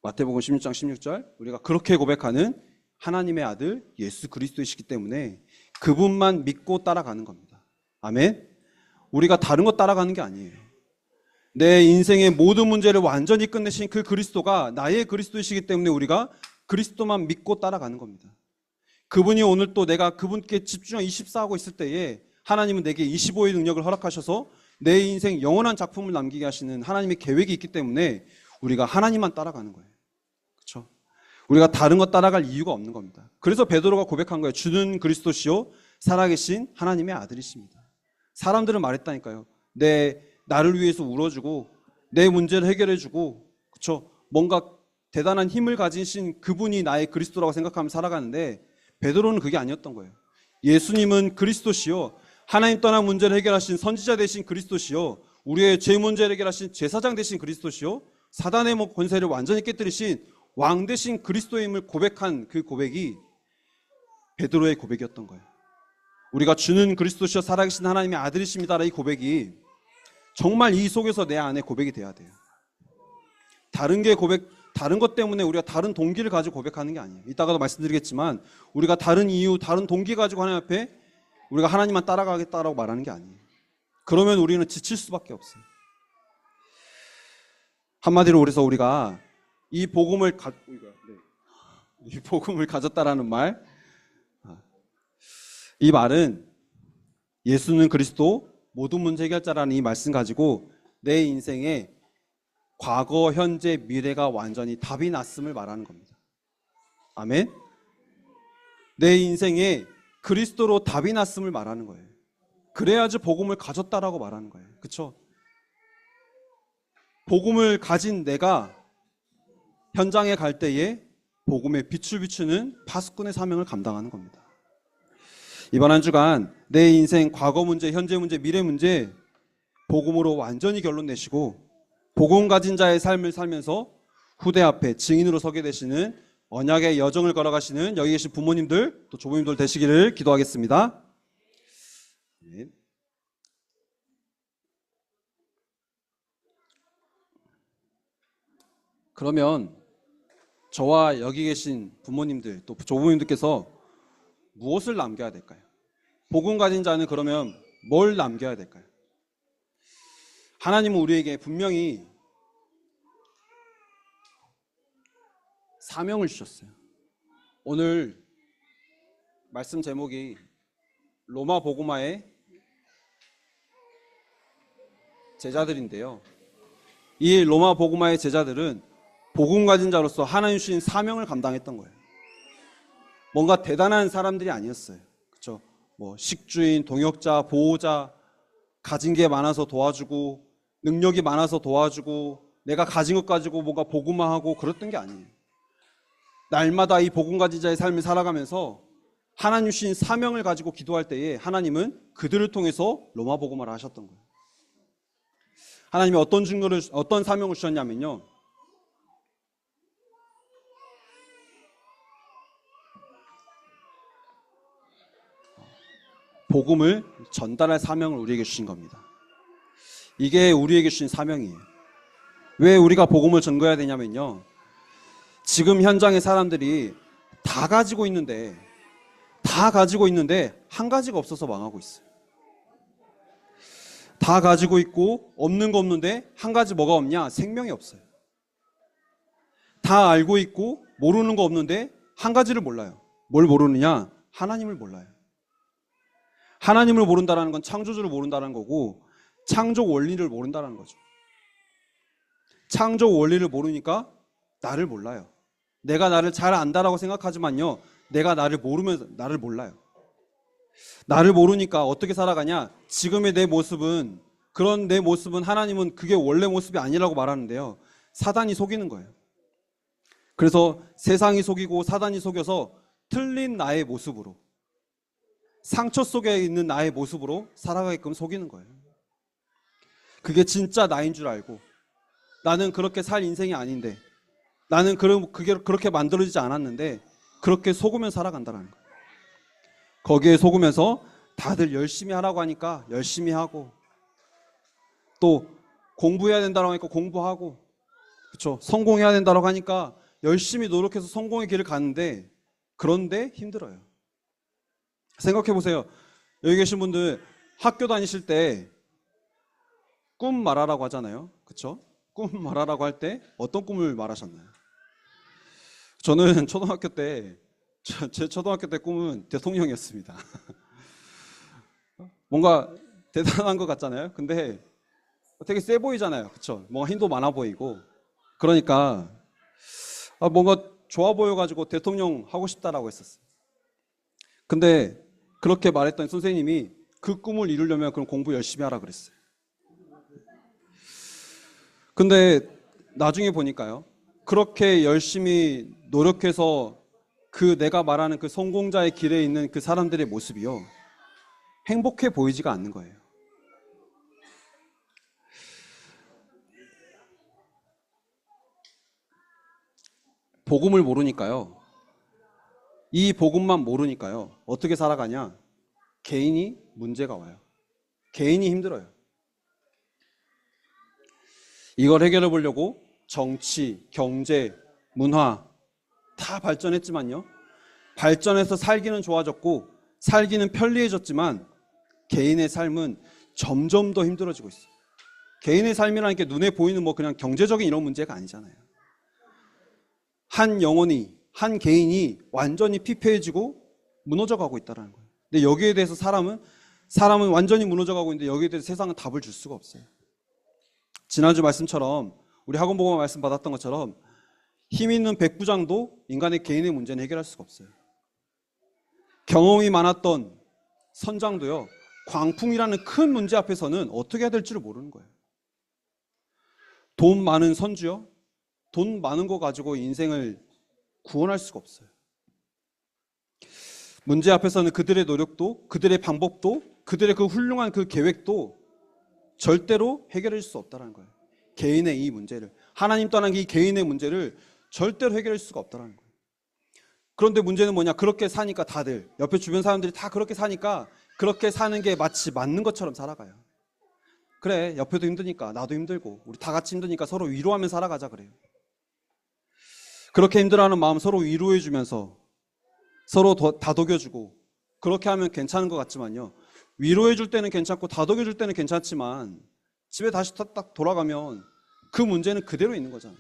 마태복음 16장 16절, 우리가 그렇게 고백하는 하나님의 아들 예수 그리스도이시기 때문에 그분만 믿고 따라가는 겁니다. 아멘. 우리가 다른 것 따라가는 게 아니에요. 내 인생의 모든 문제를 완전히 끝내신 그 그리스도가 나의 그리스도이시기 때문에 우리가 그리스도만 믿고 따라가는 겁니다. 그분이 오늘 또 내가 그분께 집중하고 24하고 있을 때에 하나님은 내게 25의 능력을 허락하셔서 내 인생 영원한 작품을 남기게 하시는 하나님의 계획이 있기 때문에 우리가 하나님만 따라가는 거예요. 그렇죠? 우리가 다른 것 따라갈 이유가 없는 겁니다. 그래서 베드로가 고백한 거예요. 주는 그리스도시요 살아계신 하나님의 아들이십니다. 사람들은 말했다니까요. 나를 위해서 울어주고 내 문제를 해결해주고, 그렇죠? 뭔가 대단한 힘을 가지신 그분이 나의 그리스도라고 생각하면 살아가는데 베드로는 그게 아니었던 거예요. 예수님은 그리스도시요 하나님 떠난 문제를 해결하신 선지자 되신 그리스도시요 우리의 죄 문제를 해결하신 제사장 되신 그리스도시요 사단의 권세를 완전히 깨뜨리신 왕 되신 그리스도임을 고백한 그 고백이 베드로의 고백이었던 거예요. 우리가 주는 그리스도시여 살아계신 하나님의 아들이십니다라는 이 고백이 정말 이 속에서 내 안에 고백이 돼야 돼요. 다른 것 때문에 우리가 다른 동기를 가지고 고백하는 게 아니에요. 이따가도 말씀드리겠지만 우리가 다른 이유, 다른 동기 가지고 하나님 앞에 우리가 하나님만 따라가겠다라고 말하는 게 아니에요. 그러면 우리는 지칠 수밖에 없어요. 한마디로 그래서 우리가 이 복음을 가졌다라는 말, 이 말은 예수는 그리스도 모든 문제 해결자라는 이 말씀 가지고 내 인생에 과거, 현재, 미래가 완전히 답이 났음을 말하는 겁니다. 아멘. 내 인생에 그리스도로 답이 났음을 말하는 거예요. 그래야지 복음을 가졌다라고 말하는 거예요. 그렇죠? 복음을 가진 내가 현장에 갈 때에 복음의 빛을 비추는 파수꾼의 사명을 감당하는 겁니다. 이번 한 주간 내 인생 과거 문제, 현재 문제, 미래 문제 복음으로 완전히 결론 내시고 복음 가진 자의 삶을 살면서 후대 앞에 증인으로 서게 되시는 언약의 여정을 걸어가시는 여기 계신 부모님들 또 조부님들 되시기를 기도하겠습니다. 아멘. 그러면 저와 여기 계신 부모님들 또 조부모님들께서 무엇을 남겨야 될까요? 복음 가진 자는 그러면 뭘 남겨야 될까요? 하나님은 우리에게 분명히 사명을 주셨어요. 오늘 말씀 제목이 로마 복음화의 제자들인데요. 이 로마 복음화의 제자들은 복음 가진 자로서 하나님 주신 사명을 감당했던 거예요. 뭔가 대단한 사람들이 아니었어요. 그렇죠? 뭐 식주인, 동역자, 보호자, 가진 게 많아서 도와주고 능력이 많아서 도와주고 내가 가진 것 가지고 뭔가 복음화하고 그랬던 게 아니에요. 날마다 이 복음 가진 자의 삶을 살아가면서 하나님 주신 사명을 가지고 기도할 때에 하나님은 그들을 통해서 로마 복음화를 하셨던 거예요. 하나님이 어떤 사명을 주셨냐면요. 복음을 전달할 사명을 우리에게 주신 겁니다. 이게 우리에게 주신 사명이에요. 왜 우리가 복음을 전거해야 되냐면요, 지금 현장의 사람들이 다 가지고 있는데 한 가지가 없어서 망하고 있어요. 다 가지고 있고 없는 거 없는데 한 가지 뭐가 없냐? 생명이 없어요. 다 알고 있고 모르는 거 없는데 한 가지를 몰라요. 뭘 모르느냐? 하나님을 몰라요. 하나님을 모른다는 건 창조주를 모른다는 거고, 창조 원리를 모른다는 거죠. 창조 원리를 모르니까 나를 몰라요. 내가 나를 잘 안다라고 생각하지만요, 내가 나를 모르면 나를 몰라요. 나를 모르니까 어떻게 살아가냐? 지금의 내 모습은, 그런 내 모습은, 하나님은 그게 원래 모습이 아니라고 말하는데요, 사단이 속이는 거예요. 그래서 세상이 속이고 사단이 속여서 틀린 나의 모습으로, 상처 속에 있는 나의 모습으로 살아가게끔 속이는 거예요. 그게 진짜 나인 줄 알고, 나는 그렇게 살 인생이 아닌데, 나는 그렇게 만들어지지 않았는데 그렇게 속으면 살아간다는 거예요. 거기에 속으면서 다들 열심히 하라고 하니까 열심히 하고, 또 공부해야 된다고 하니까 공부하고, 그렇죠? 성공해야 된다고 하니까 열심히 노력해서 성공의 길을 가는데, 그런데 힘들어요. 생각해 보세요. 여기 계신 분들 학교 다니실 때 꿈 말하라고 하잖아요. 그렇죠? 꿈 말하라고 할 때 어떤 꿈을 말하셨나요? 저는 초등학교 때, 제 초등학교 때 꿈은 대통령이었습니다. 뭔가 대단한 것 같잖아요. 근데 되게 세 보이잖아요. 그렇죠? 뭔가 힘도 많아 보이고, 그러니까 뭔가 좋아 보여가지고 대통령 하고 싶다라고 했었어요. 근데 그렇게 말했던 선생님이 그 꿈을 이루려면 그럼 공부 열심히 하라 그랬어요. 근데 나중에 보니까요, 그렇게 열심히 노력해서 그 내가 말하는 그 성공자의 길에 있는 그 사람들의 모습이요, 행복해 보이지가 않는 거예요. 복음을 모르니까요, 이 복음만 모르니까요, 어떻게 살아가냐? 개인이 문제가 와요. 개인이 힘들어요. 이걸 해결해 보려고 정치, 경제, 문화 다 발전했지만요, 발전해서 살기는 좋아졌고 살기는 편리해졌지만 개인의 삶은 점점 더 힘들어지고 있어요. 개인의 삶이라는 게 눈에 보이는 뭐 그냥 경제적인 이런 문제가 아니잖아요. 한 영혼이, 한 개인이 완전히 피폐해지고 무너져가고 있다는 거예요. 근데 여기에 대해서 사람은 완전히 무너져가고 있는데 여기에 대해서 세상은 답을 줄 수가 없어요. 지난주 말씀처럼, 우리 학원보고 말씀 받았던 것처럼, 힘 있는 백부장도 인간의 개인의 문제는 해결할 수가 없어요. 경험이 많았던 선장도요, 광풍이라는 큰 문제 앞에서는 어떻게 해야 될지를 모르는 거예요. 돈 많은 선주요, 돈 많은 거 가지고 인생을 구원할 수가 없어요. 문제 앞에서는 그들의 노력도, 그들의 방법도, 그들의 그 훌륭한 그 계획도 절대로 해결할 수 없다는 거예요. 개인의 이 문제를, 하나님 떠난 이 개인의 문제를 절대로 해결할 수가 없다는 거예요. 그런데 문제는 뭐냐? 그렇게 사니까 다들, 옆에 주변 사람들이 다 그렇게 사니까 그렇게 사는 게 마치 맞는 것처럼 살아가요. 그래, 옆에도 힘드니까 나도 힘들고 우리 다 같이 힘드니까 서로 위로하며 살아가자 그래요. 그렇게 힘들어하는 마음 서로 위로해 주면서 서로 다독여주고, 그렇게 하면 괜찮은 것 같지만요, 위로해 줄 때는 괜찮고 다독여 줄 때는 괜찮지만 집에 다시 딱 돌아가면 그 문제는 그대로 있는 거잖아요.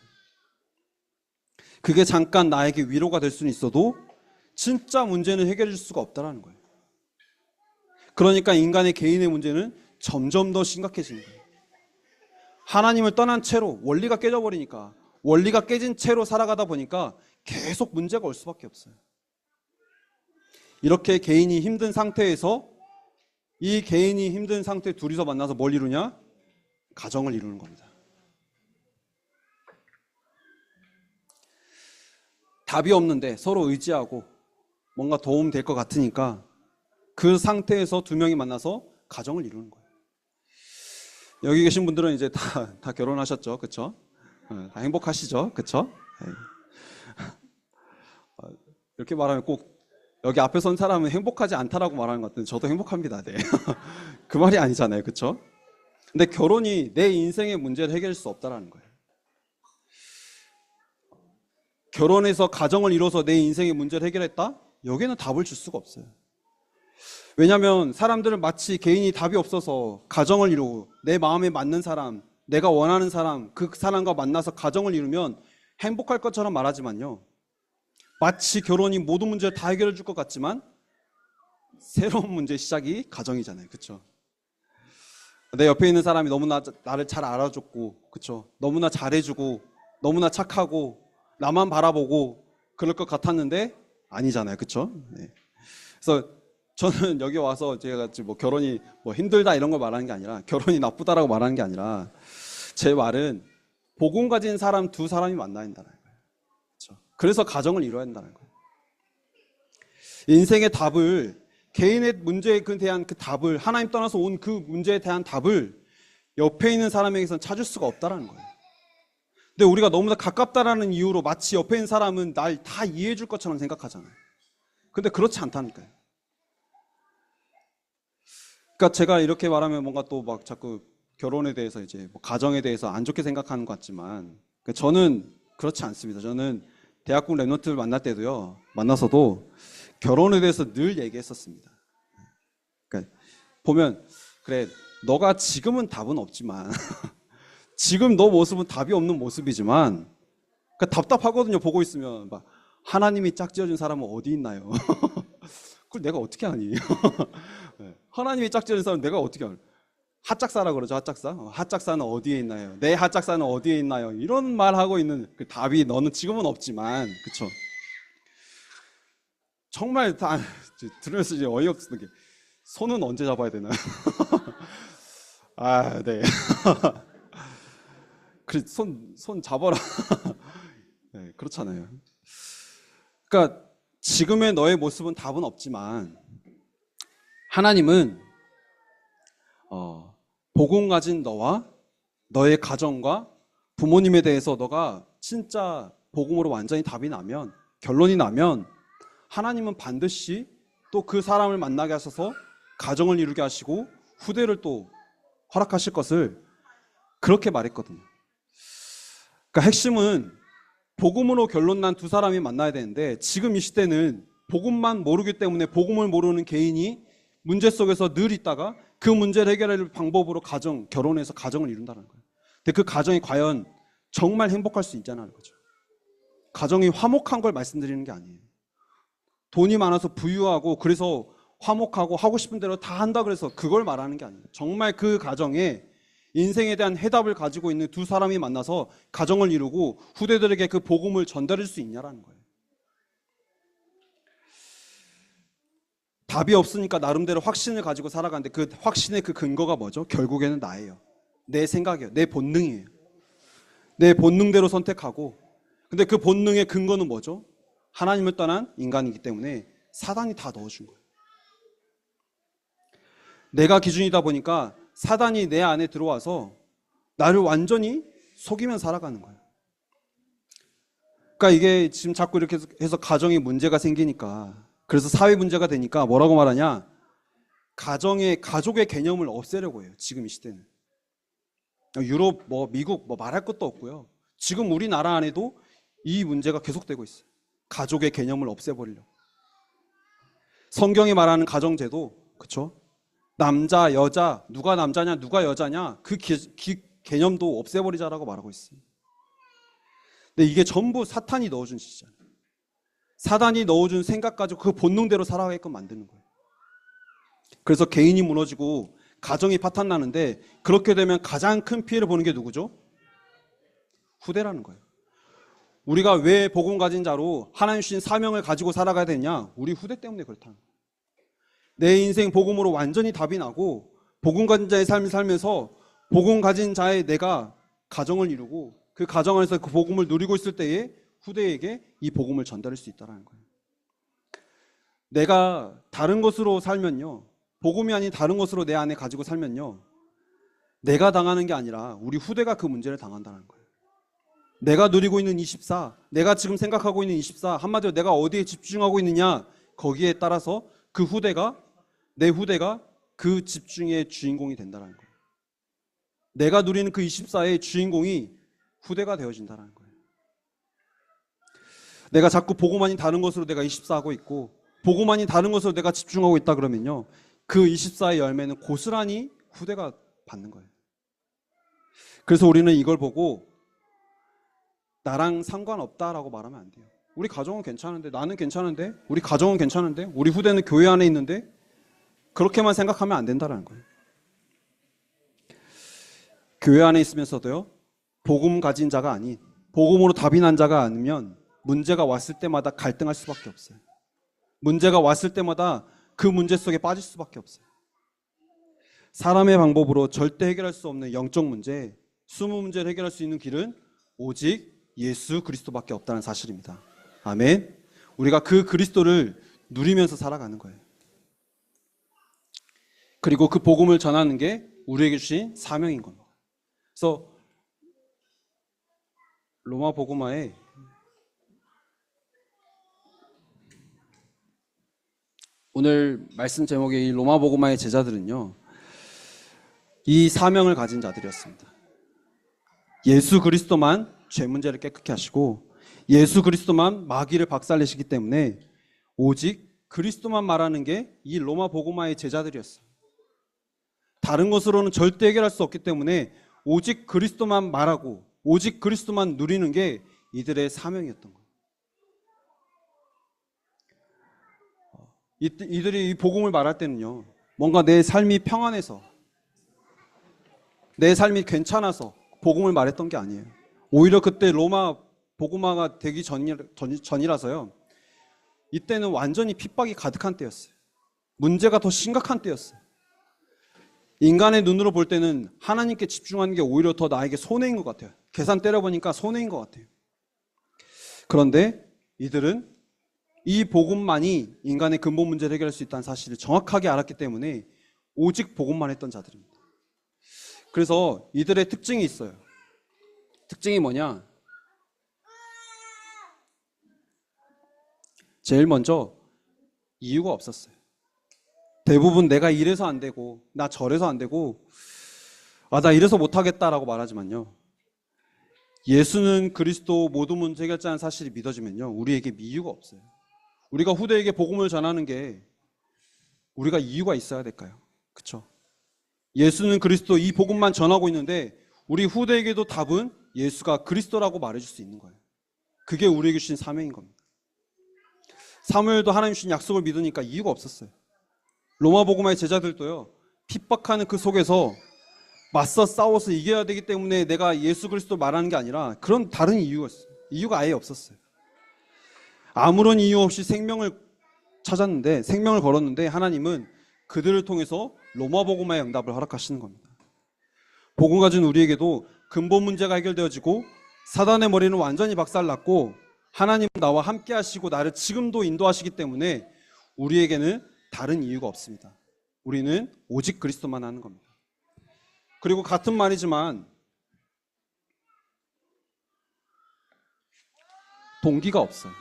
그게 잠깐 나에게 위로가 될 수는 있어도 진짜 문제는 해결해 줄 수가 없다는 거예요. 그러니까 인간의 개인의 문제는 점점 더 심각해지는 거예요. 하나님을 떠난 채로, 원리가 깨져버리니까, 원리가 깨진 채로 살아가다 보니까 계속 문제가 올 수밖에 없어요. 이렇게 개인이 힘든 상태에서, 이 개인이 힘든 상태 둘이서 만나서 뭘 이루냐? 가정을 이루는 겁니다. 답이 없는데 서로 의지하고 뭔가 도움 될 것 같으니까 그 상태에서 두 명이 만나서 가정을 이루는 거예요. 여기 계신 분들은 이제 다 결혼하셨죠, 그렇죠? 다 행복하시죠, 그렇죠? 이렇게 말하면 꼭 여기 앞에 선 사람은 행복하지 않다라고 말하는 것 같은데 저도 행복합니다. 네. 그 말이 아니잖아요. 그렇죠? 근데 결혼이 내 인생의 문제를 해결할 수 없다라는 거예요. 결혼해서 가정을 이뤄서 내 인생의 문제를 해결했다? 여기는 답을 줄 수가 없어요. 왜냐하면 사람들은 마치 개인이 답이 없어서 가정을 이루고 내 마음에 맞는 사람, 내가 원하는 사람, 그 사람과 만나서 가정을 이루면 행복할 것처럼 말하지만요. 마치 결혼이 모든 문제를 다 해결해 줄 것 같지만 새로운 문제의 시작이 가정이잖아요. 그렇죠? 내 옆에 있는 사람이 너무나 나를 잘 알아줬고, 그렇죠? 너무나 잘해주고, 너무나 착하고, 나만 바라보고 그럴 것 같았는데 아니잖아요. 그렇죠? 네. 그래서 저는 여기 와서 제가 뭐 결혼이 뭐 힘들다 이런 걸 말하는 게 아니라 결혼이 나쁘다라고 말하는 게 아니라 제 말은 복음 가진 사람 두 사람이 만나야 된다는 거예요. 그렇죠? 그래서 가정을 이뤄야 한다는 거예요. 인생의 답을 개인의 문제에 대한 그 답을 하나님 떠나서 온 그 문제에 대한 답을 옆에 있는 사람에게선 찾을 수가 없다라는 거예요. 근데 우리가 너무나 가깝다라는 이유로 마치 옆에 있는 사람은 날 다 이해해 줄 것처럼 생각하잖아요. 근데 그렇지 않다니까요. 그러니까 제가 이렇게 말하면 뭔가 또 막 자꾸 결혼에 대해서 이제 뭐 가정에 대해서 안 좋게 생각하는 것 같지만 저는 그렇지 않습니다. 저는 대학국 랩런트를 만날 때도요. 만나서도 결혼에 대해서 늘 얘기했었습니다. 그러니까 보면 그래 너가 지금은 답은 없지만 지금 너 모습은 답이 없는 모습이지만 그러니까 답답하거든요. 보고 있으면 막 하나님이 짝지어준 사람은 어디 있나요? 그걸 내가 어떻게 아니? 하나님이 짝지어준 사람은 내가 어떻게 아니? 핫짝사라 그러죠. 핫짝사. 핫짝사는 어디에 있나요? 내 핫짝사는 어디에 있나요? 이런 말 하고 있는 그 답이 너는 지금은 없지만 그렇죠? 정말 다 들으면서 이제 어이없는 게 손은 언제 잡아야 되나요? 아, 네. 그래 손 잡아라. 네, 그렇잖아요. 그러니까 지금의 너의 모습은 답은 없지만 하나님은 복음 가진 너와 너의 가정과 부모님에 대해서 너가 진짜 복음으로 완전히 답이 나면 결론이 나면 하나님은 반드시 또 그 사람을 만나게 하셔서 가정을 이루게 하시고 후대를 또 허락하실 것을 그렇게 말했거든요. 그러니까 핵심은 복음으로 결론 난 두 사람이 만나야 되는데 지금 이 시대는 복음만 모르기 때문에 복음을 모르는 개인이 문제 속에서 늘 있다가 그 문제를 해결할 방법으로 결혼해서 가정을 이룬다는 거예요. 근데 그 가정이 과연 정말 행복할 수 있냐는 거죠. 가정이 화목한 걸 말씀드리는 게 아니에요. 돈이 많아서 부유하고 그래서 화목하고 하고 싶은 대로 다 한다 그래서 그걸 말하는 게 아니에요. 정말 그 가정에 인생에 대한 해답을 가지고 있는 두 사람이 만나서 가정을 이루고 후대들에게 그 복음을 전달할 수 있냐라는 거예요. 답이 없으니까 나름대로 확신을 가지고 살아가는데 그 확신의 그 근거가 뭐죠? 결국에는 나예요. 내 생각이에요. 내 본능이에요. 내 본능대로 선택하고 근데 그 본능의 근거는 뭐죠? 하나님을 떠난 인간이기 때문에 사단이 다 넣어준 거예요. 내가 기준이다 보니까 사단이 내 안에 들어와서 나를 완전히 속이면 살아가는 거예요. 그러니까 이게 지금 자꾸 이렇게 해서 가정에 문제가 생기니까 그래서 사회 문제가 되니까 뭐라고 말하냐? 가족의 개념을 없애려고 해요. 지금 이 시대는. 유럽, 미국 말할 것도 없고요. 지금 우리나라 안에도 이 문제가 계속되고 있어요. 가족의 개념을 없애버리려고. 성경이 말하는 가정제도, 그렇죠? 남자, 여자, 누가 남자냐, 누가 여자냐 그 개념도 없애버리자라고 말하고 있어요. 근데 이게 전부 사탄이 넣어준 짓이잖아요. 사단이 넣어준 생각 가지고 그 본능대로 살아가게끔 만드는 거예요. 그래서 개인이 무너지고 가정이 파탄나는데 그렇게 되면 가장 큰 피해를 보는 게 누구죠? 후대라는 거예요. 우리가 왜 복음 가진 자로 하나님 주신 사명을 가지고 살아가야 되냐? 우리 후대 때문에 그렇다는 거예요. 내 인생 복음으로 완전히 답이 나고 복음 가진 자의 삶을 살면서 복음 가진 자의 내가 가정을 이루고 그 가정 안에서 그 복음을 누리고 있을 때에 후대에게 이 복음을 전달할 수 있다는 거예요. 내가 다른 것으로 살면요. 복음이 아닌 다른 것으로 내 안에 가지고 살면요. 내가 당하는 게 아니라 우리 후대가 그 문제를 당한다는 거예요. 내가 누리고 있는 24, 내가 지금 생각하고 있는 24, 한마디로 내가 어디에 집중하고 있느냐 거기에 따라서 그 후대가, 내 후대가 그 집중의 주인공이 된다는 거예요. 내가 누리는 그 24의 주인공이 후대가 되어진다는 거예요. 내가 자꾸 보고만이 다른 것으로 내가 24하고 있고 보고만이 다른 것으로 내가 집중하고 있다 그러면요, 그 24의 열매는 고스란히 후대가 받는 거예요. 그래서 우리는 이걸 보고 나랑 상관없다라고 말하면 안 돼요. 우리 가정은 괜찮은데, 나는 괜찮은데, 우리 가정은 괜찮은데, 우리 후대는 교회 안에 있는데, 그렇게만 생각하면 안 된다는 거예요. 교회 안에 있으면서도요, 복음 가진 자가 아닌, 복음으로 답이 난 자가 아니면 문제가 왔을 때마다 갈등할 수밖에 없어요. 문제가 왔을 때마다 그 문제 속에 빠질 수밖에 없어요. 사람의 방법으로 절대 해결할 수 없는 영적 문제, 수무 문제를 해결할 수 있는 길은 오직 예수 그리스도밖에 없다는 사실입니다. 아멘. 우리가 그 그리스도를 누리면서 살아가는 거예요. 그리고 그 복음을 전하는 게 우리에게 주신 사명인 겁니다. 그래서 로마 복음화에 오늘 말씀 제목의 이 로마 복음화의 제자들은요, 이 사명을 가진 자들이었습니다. 예수 그리스도만 죄 문제를 깨끗게 하시고 예수 그리스도만 마귀를 박살내시기 때문에 오직 그리스도만 말하는 게 이 로마 복음화의 제자들이었어요. 다른 것으로는 절대 해결할 수 없기 때문에 오직 그리스도만 말하고 오직 그리스도만 누리는 게 이들의 사명이었던 거예요. 이들이 이 복음을 말할 때는요, 뭔가 내 삶이 평안해서, 내 삶이 괜찮아서 복음을 말했던 게 아니에요. 오히려 그때 로마 복음화가 되기 전이라서요, 이때는 완전히 핍박이 가득한 때였어요. 문제가 더 심각한 때였어요. 인간의 눈으로 볼 때는 하나님께 집중하는 게 오히려 더 나에게 손해인 것 같아요. 계산 때려보니까 손해인 것 같아요. 그런데 이들은 이 복음만이 인간의 근본 문제를 해결할 수 있다는 사실을 정확하게 알았기 때문에 오직 복음만 했던 자들입니다. 그래서 이들의 특징이 있어요. 특징이 뭐냐? 제일 먼저 이유가 없었어요. 대부분 내가 이래서 안 되고 나 저래서 안 되고 나 이래서 못하겠다라고 말하지만요, 예수는 그리스도 모든 문제 해결자라는 사실이 믿어지면요, 우리에게 이유가 없어요. 우리가 후대에게 복음을 전하는 게 우리가 이유가 있어야 될까요? 그렇죠? 예수는 그리스도, 이 복음만 전하고 있는데 우리 후대에게도 답은 예수가 그리스도라고 말해줄 수 있는 거예요. 그게 우리에게 주신 사명인 겁니다. 사무엘도 하나님 주신 약속을 믿으니까 이유가 없었어요. 로마 복음화의 제자들도요, 핍박하는 그 속에서 맞서 싸워서 이겨야 되기 때문에 내가 예수 그리스도 말하는 게 아니라 그런 다른 이유가 아예 없었어요. 아무런 이유 없이 생명을 찾았는데, 생명을 걸었는데 하나님은 그들을 통해서 로마 복음화의 응답을 허락하시는 겁니다. 복음 가진 우리에게도 근본 문제가 해결되어지고 사단의 머리는 완전히 박살났고 하나님은 나와 함께 하시고 나를 지금도 인도하시기 때문에 우리에게는 다른 이유가 없습니다. 우리는 오직 그리스도만 하는 겁니다. 그리고 같은 말이지만 동기가 없어요.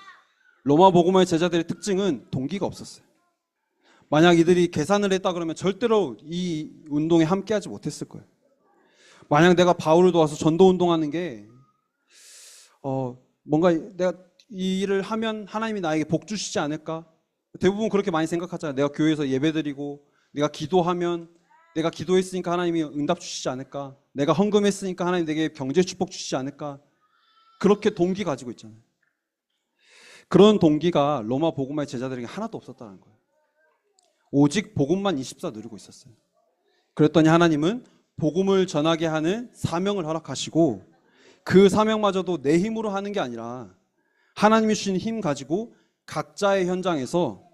로마 복음화의 제자들의 특징은 동기가 없었어요. 만약 이들이 계산을 했다 그러면 절대로 이 운동에 함께하지 못했을 거예요. 만약 내가 바울을 도와서 전도 운동하는 게 뭔가 내가 이 일을 하면 하나님이 나에게 복 주시지 않을까? 대부분 그렇게 많이 생각하잖아요. 내가 교회에서 예배드리고 내가 기도하면, 내가 기도했으니까 하나님이 응답 주시지 않을까? 내가 헌금했으니까 하나님 내게 경제 축복 주시지 않을까? 그렇게 동기 가지고 있잖아요. 그런 동기가 로마 복음화의 제자들에게 하나도 없었다는 거예요. 오직 복음만 24 누리고 있었어요. 그랬더니 하나님은 복음을 전하게 하는 사명을 허락하시고 그 사명마저도 내 힘으로 하는 게 아니라 하나님이 주신 힘 가지고 각자의 현장에서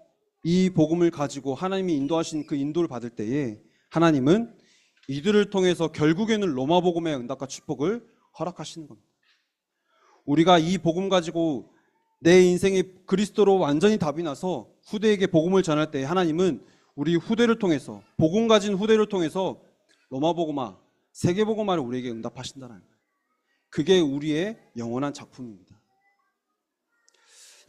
이 복음을 가지고 하나님이 인도하신 그 인도를 받을 때에 하나님은 이들을 통해서 결국에는 로마 복음의 응답과 축복을 허락하시는 겁니다. 우리가 이 복음 가지고 내 인생의 그리스도로 완전히 답이 나서 후대에게 복음을 전할 때 하나님은 우리 후대를 통해서, 복음 가진 후대를 통해서 로마 복음화, 세계 복음화를 우리에게 응답하신다는 거예요. 그게 우리의 영원한 작품입니다.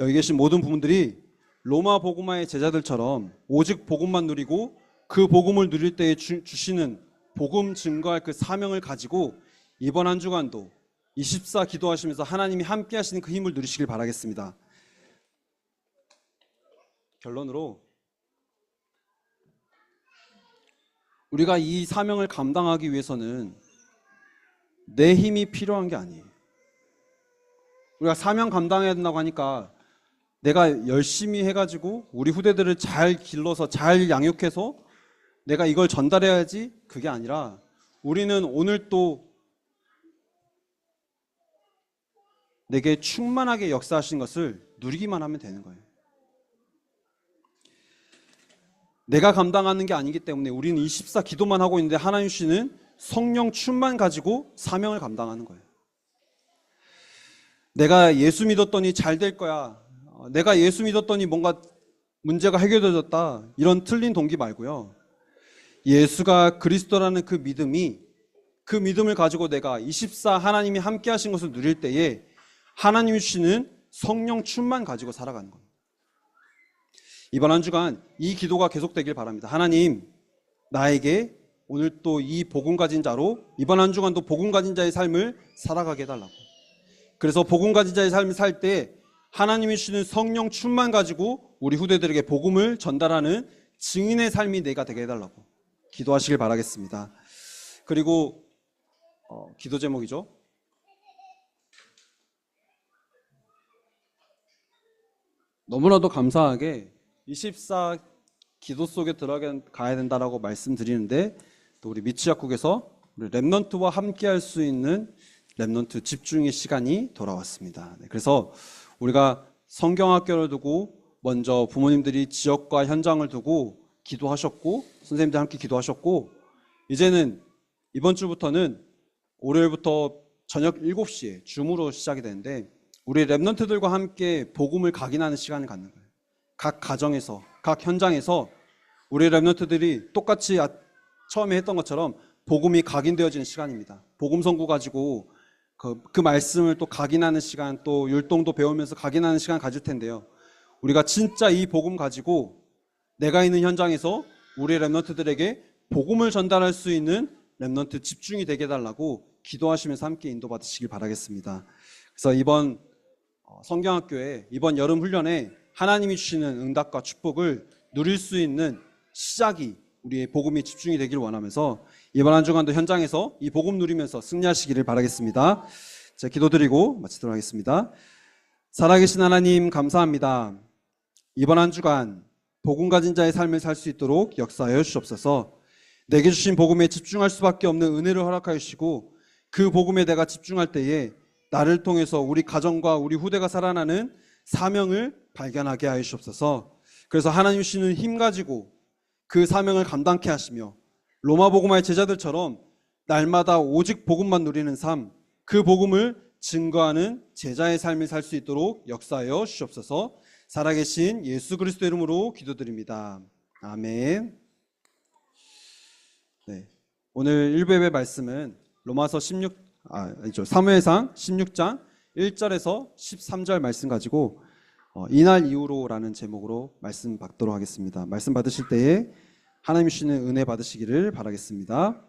여기 계신 모든 부분들이 로마 복음화의 제자들처럼 오직 복음만 누리고 그 복음을 누릴 때에 주시는 복음 증거할 그 사명을 가지고 이번 한 주간도 24 기도하시면서 하나님이 함께 하시는 그 힘을 누리시길 바라겠습니다. 결론으로 우리가 이 사명을 감당하기 위해서는 내 힘이 필요한 게 아니에요. 우리가 사명 감당해야 된다고 하니까 내가 열심히 해가지고 우리 후대들을 잘 길러서 잘 양육해서 내가 이걸 전달해야지, 그게 아니라 우리는 오늘 또 내게 충만하게 역사하신 것을 누리기만 하면 되는 거예요. 내가 감당하는 게 아니기 때문에 우리는 24 기도만 하고 있는데 하나님 주시는 성령 충만 가지고 사명을 감당하는 거예요. 내가 예수 믿었더니 잘 될 거야, 내가 예수 믿었더니 뭔가 문제가 해결되어졌다, 이런 틀린 동기 말고요. 예수가 그리스도라는 그 믿음이, 그 믿음을 가지고 내가 24 하나님이 함께 하신 것을 누릴 때에 하나님이 주시는 성령 충만 가지고 살아가는 겁니다. 이번 한 주간 이 기도가 계속되길 바랍니다. 하나님, 나에게 오늘 또 이 복음 가진 자로 이번 한 주간도 복음 가진 자의 삶을 살아가게 해달라고. 그래서 복음 가진 자의 삶을 살 때 하나님이 주시는 성령 충만 가지고 우리 후대들에게 복음을 전달하는 증인의 삶이 내가 되게 해달라고 기도하시길 바라겠습니다. 그리고 기도 제목이죠. 너무나도 감사하게 24 기도 속에 들어가야 된다라고 말씀드리는데, 또 우리 미츠약국에서 우리 렘넌트와 함께 할 수 있는 렘넌트 집중의 시간이 돌아왔습니다. 그래서 우리가 성경학교를 두고 먼저 부모님들이 지역과 현장을 두고 기도하셨고 선생님들 함께 기도하셨고, 이제는 이번 주부터는 월요일부터 저녁 7시에 줌으로 시작이 되는데 우리 렘넌트들과 함께 복음을 각인하는 시간을 갖는 거예요. 각 가정에서, 각 현장에서 우리 렘넌트들이 똑같이 처음에 했던 것처럼 복음이 각인되어지는 시간입니다. 복음 선구 가지고 그 말씀을 또 각인하는 시간, 또 율동도 배우면서 각인하는 시간 가질 텐데요. 우리가 진짜 이 복음 가지고 내가 있는 현장에서 우리 렘넌트들에게 복음을 전달할 수 있는 렘넌트 집중이 되게 해달라고 기도하시면서 함께 인도받으시길 바라겠습니다. 그래서 이번 성경학교에 이번 여름 훈련에 하나님이 주시는 응답과 축복을 누릴 수 있는 시작이 우리의 복음이 집중이 되길 원하면서 이번 한 주간도 현장에서 이 복음 누리면서 승리하시기를 바라겠습니다. 자, 기도드리고 마치도록 하겠습니다. 살아계신 하나님, 감사합니다. 이번 한 주간 복음 가진 자의 삶을 살 수 있도록 역사하여 주시옵소서. 내게 주신 복음에 집중할 수밖에 없는 은혜를 허락하여 주시고 그 복음에 내가 집중할 때에 나를 통해서 우리 가정과 우리 후대가 살아나는 사명을 발견하게 하여 주시옵소서. 그래서 하나님 주시는 힘 가지고 그 사명을 감당케 하시며 로마 복음화의 제자들처럼 날마다 오직 복음만 누리는 삶, 그 복음을 증거하는 제자의 삶을 살 수 있도록 역사하여 주시옵소서. 살아계신 예수 그리스도 이름으로 기도드립니다. 아멘. 네, 오늘 1부 예배 말씀은 로마서 사무엘상 16장 1절에서 13절 말씀 가지고 이날 이후로라는 제목으로 말씀 받도록 하겠습니다. 말씀 받으실 때에 하나님이 주시는 은혜 받으시기를 바라겠습니다.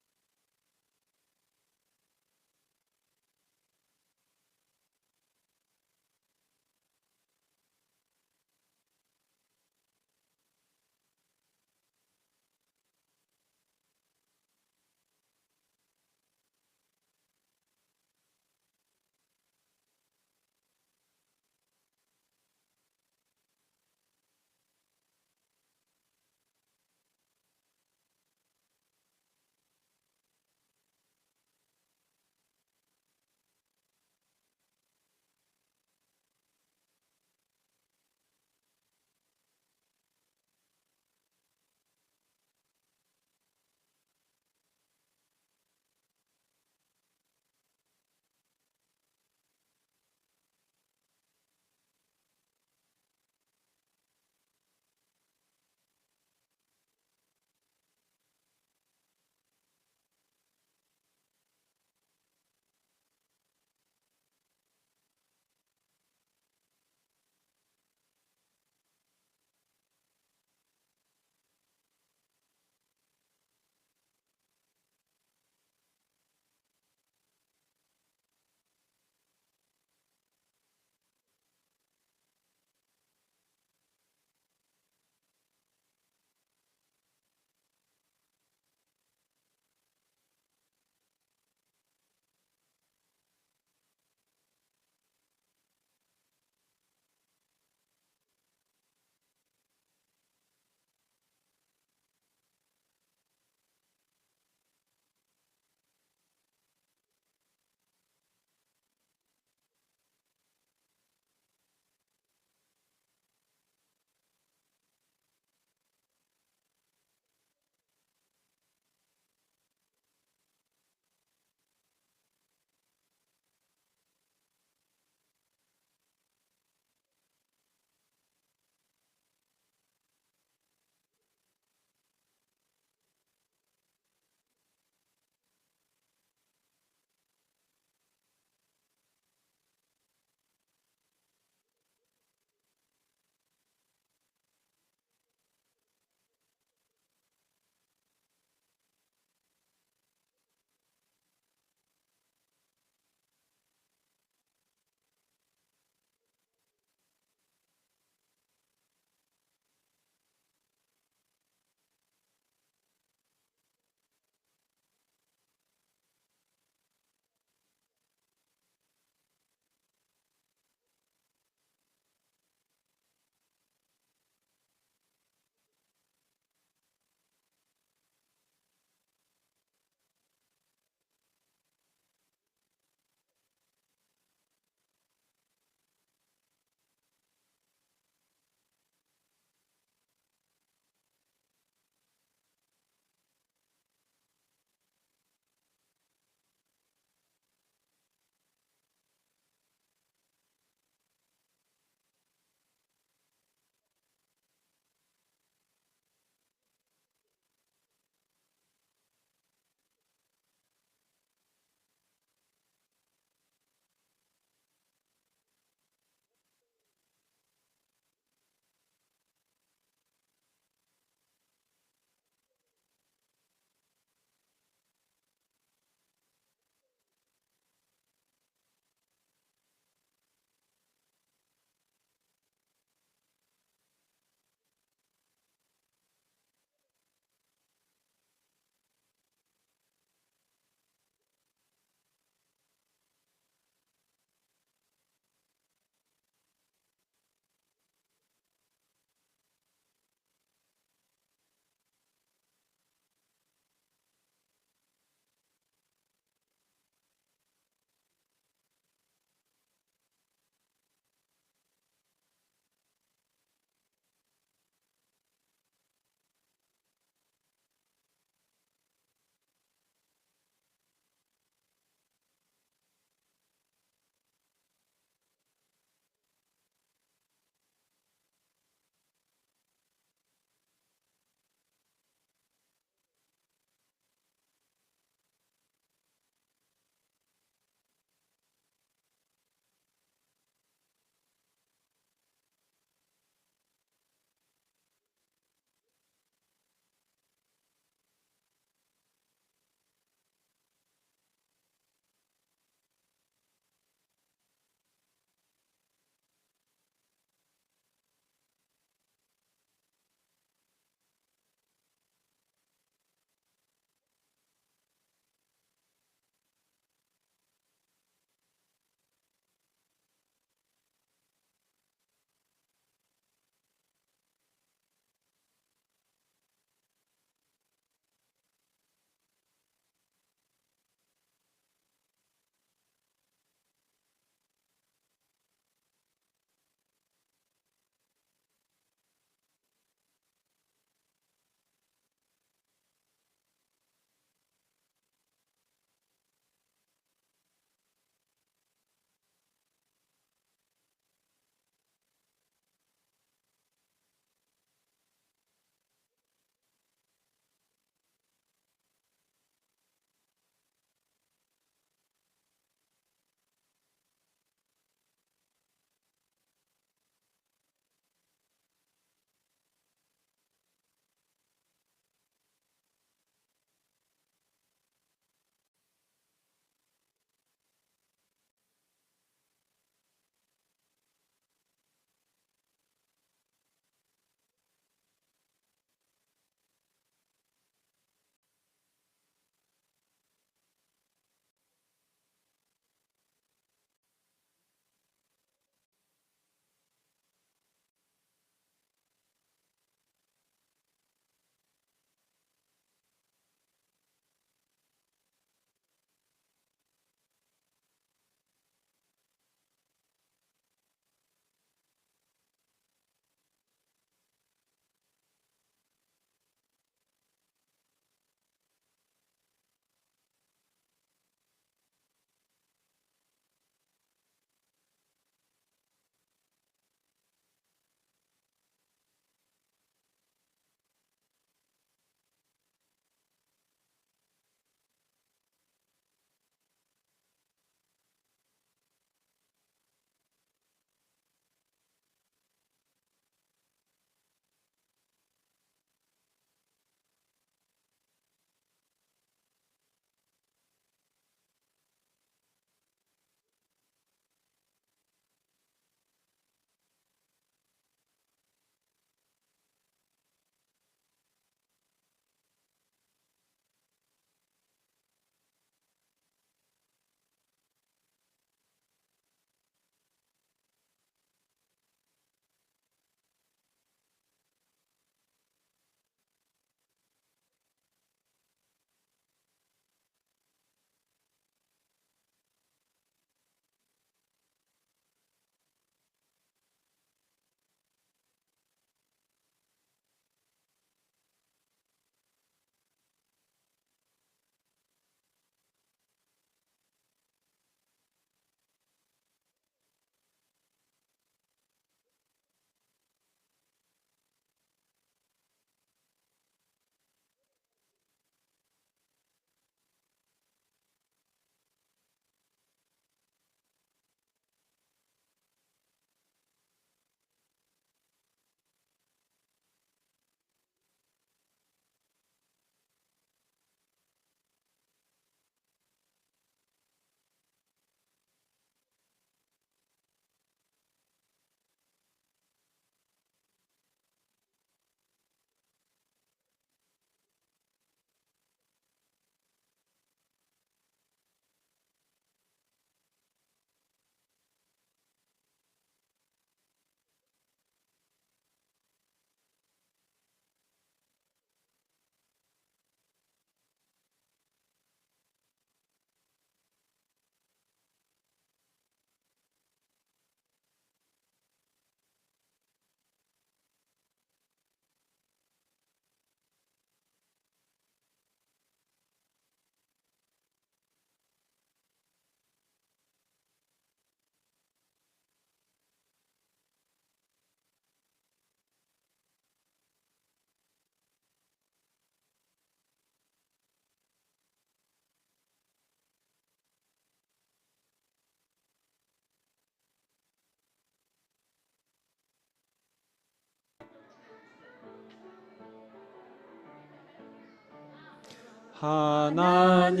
하나님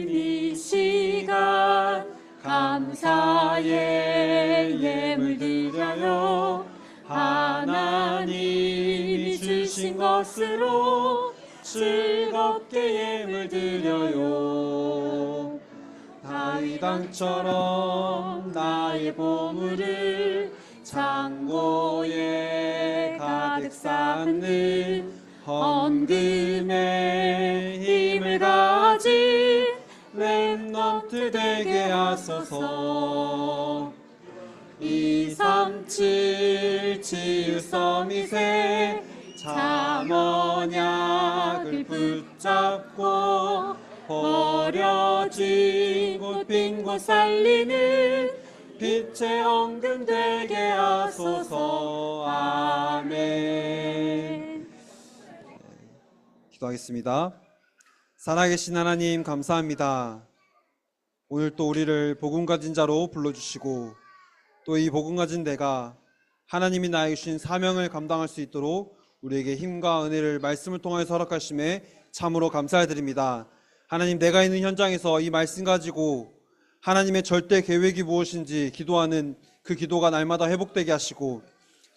이 시간 감사의 예물 드려요. 하나님이 주신 것으로 즐겁게 예물 드려요. 다윗 왕처럼 나의 보물을 창고에 가득 쌓는 헌금의 힘을 가진 렘넌트 되게 하소서. 237 치유서밋에 잠언약을 붙잡고 버려진 곳 빈 곳 살리는 빛의 헌금 되게 하소서. 아멘. 기도하겠습니다. 살아계신 하나님 감사합니다. 오늘 또 우리를 복음 가진 자로 불러주시고 또 이 복음 가진 내가 하나님이 나에게 주신 사명을 감당할 수 있도록 우리에게 힘과 은혜를 말씀을 통하여 허락하심에 참으로 감사드립니다. 하나님, 내가 있는 현장에서 이 말씀 가지고 하나님의 절대 계획이 무엇인지 기도하는 그 기도가 날마다 회복되게 하시고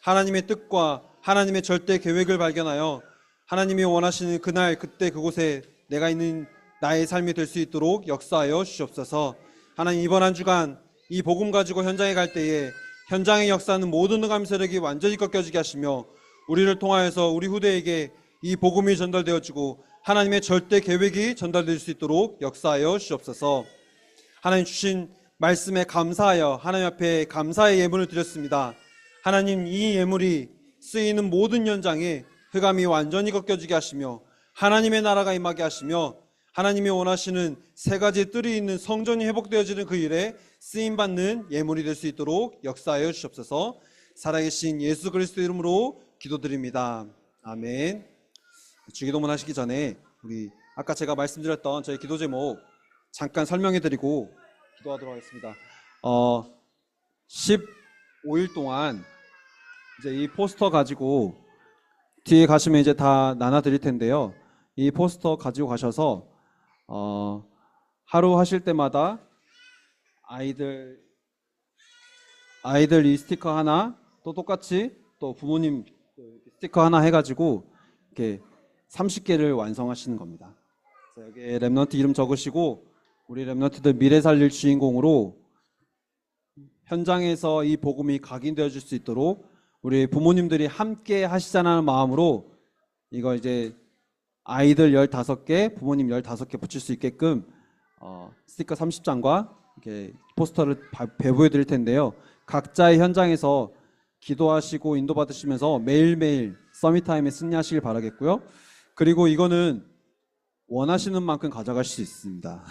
하나님의 뜻과 하나님의 절대 계획을 발견하여 하나님이 원하시는 그날 그때 그곳에 내가 있는 나의 삶이 될 수 있도록 역사하여 주시옵소서. 하나님, 이번 한 주간 이 복음 가지고 현장에 갈 때에 현장의 역사는 모든 흑암 세력이 완전히 꺾여지게 하시며 우리를 통하여서 우리 후대에게 이 복음이 전달되어지고 하나님의 절대 계획이 전달될 수 있도록 역사하여 주시옵소서. 하나님 주신 말씀에 감사하여 하나님 앞에 감사의 예물을 드렸습니다. 하나님, 이 예물이 쓰이는 모든 현장에 흑암이 완전히 꺾여지게 하시며 하나님의 나라가 임하게 하시며 하나님이 원하시는 세 가지 뜰이 있는 성전이 회복되어지는 그 일에 쓰임받는 예물이 될 수 있도록 역사하여 주시옵소서. 살아계신 예수 그리스도 이름으로 기도드립니다. 아멘. 주기도문 하시기 전에 우리 아까 제가 말씀드렸던 저희 기도 제목 잠깐 설명해드리고 기도하도록 하겠습니다. 15일 동안 이제 이 포스터 가지고 뒤에 가시면 이제 다 나눠드릴 텐데요. 이 포스터 가지고 가셔서 하루 하실 때마다 아이들 이 스티커 하나, 또 똑같이 또 부모님 스티커 하나 해가지고 이렇게 30개를 완성하시는 겁니다. 그래서 여기에 렘넌트 이름 적으시고 우리 렘넌트들 미래 살릴 주인공으로 현장에서 이 복음이 각인되어질 수 있도록 우리 부모님들이 함께 하시자는 마음으로 이거 이제 아이들 15개, 부모님 15개 붙일 수 있게끔 스티커 30장과 이렇게 포스터를 배부해 드릴 텐데요. 각자의 현장에서 기도하시고 인도받으시면서 매일매일 서밋타임에 승리하시길 바라겠고요. 그리고 이거는 원하시는 만큼 가져가실 수 있습니다.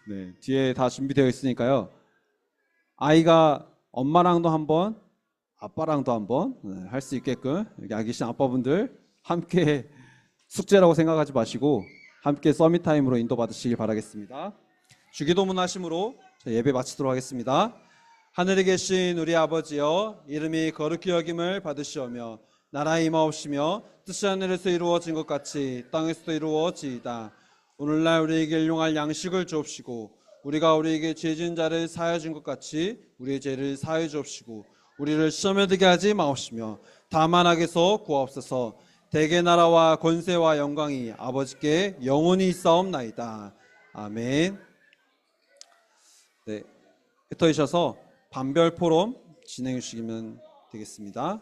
네, 뒤에 다 준비되어 있으니까요. 아이가 엄마랑도 한번 아빠랑도 한번 할 수 있게끔 여기 와 계신 아빠분들 함께 숙제라고 생각하지 마시고 함께 서밋타임으로 인도받으시길 바라겠습니다. 주기도문 하심으로 예배 마치도록 하겠습니다. 하늘에 계신 우리 아버지여, 이름이 거룩히 여김을 받으시오며 나라의 임하옵시며 뜻이 하늘에서 이루어진 것 같이 땅에서도 이루어지이다. 오늘날 우리에게 일용할 양식을 주옵시고 우리가 우리에게 죄 지은 자를 사하여 준 것 같이 우리의 죄를 사하여 주옵시고 우리를 시험에 들게 하지 마옵시며 다만 악에서 구하옵소서. 대개 나라와 권세와 영광이 아버지께 영원히 있사옵나이다. 아멘. 네, 흩어지셔서 반별 포럼 진행해 주시면 되겠습니다.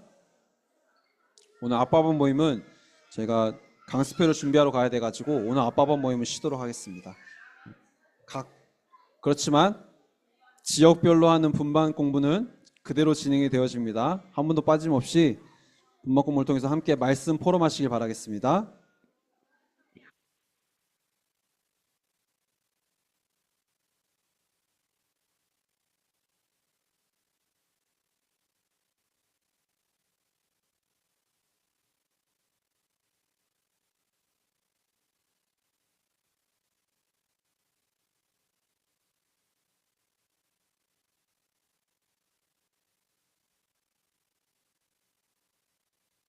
오늘 아빠반 모임은 제가 강습회를 준비하러 가야 돼가지고 오늘 아빠반 모임은 쉬도록 하겠습니다. 그렇지만 지역별로 하는 분반 공부는 그대로 진행이 되어집니다. 한 번도 빠짐없이 분반 공부를 통해서 함께 말씀 포럼하시길 바라겠습니다.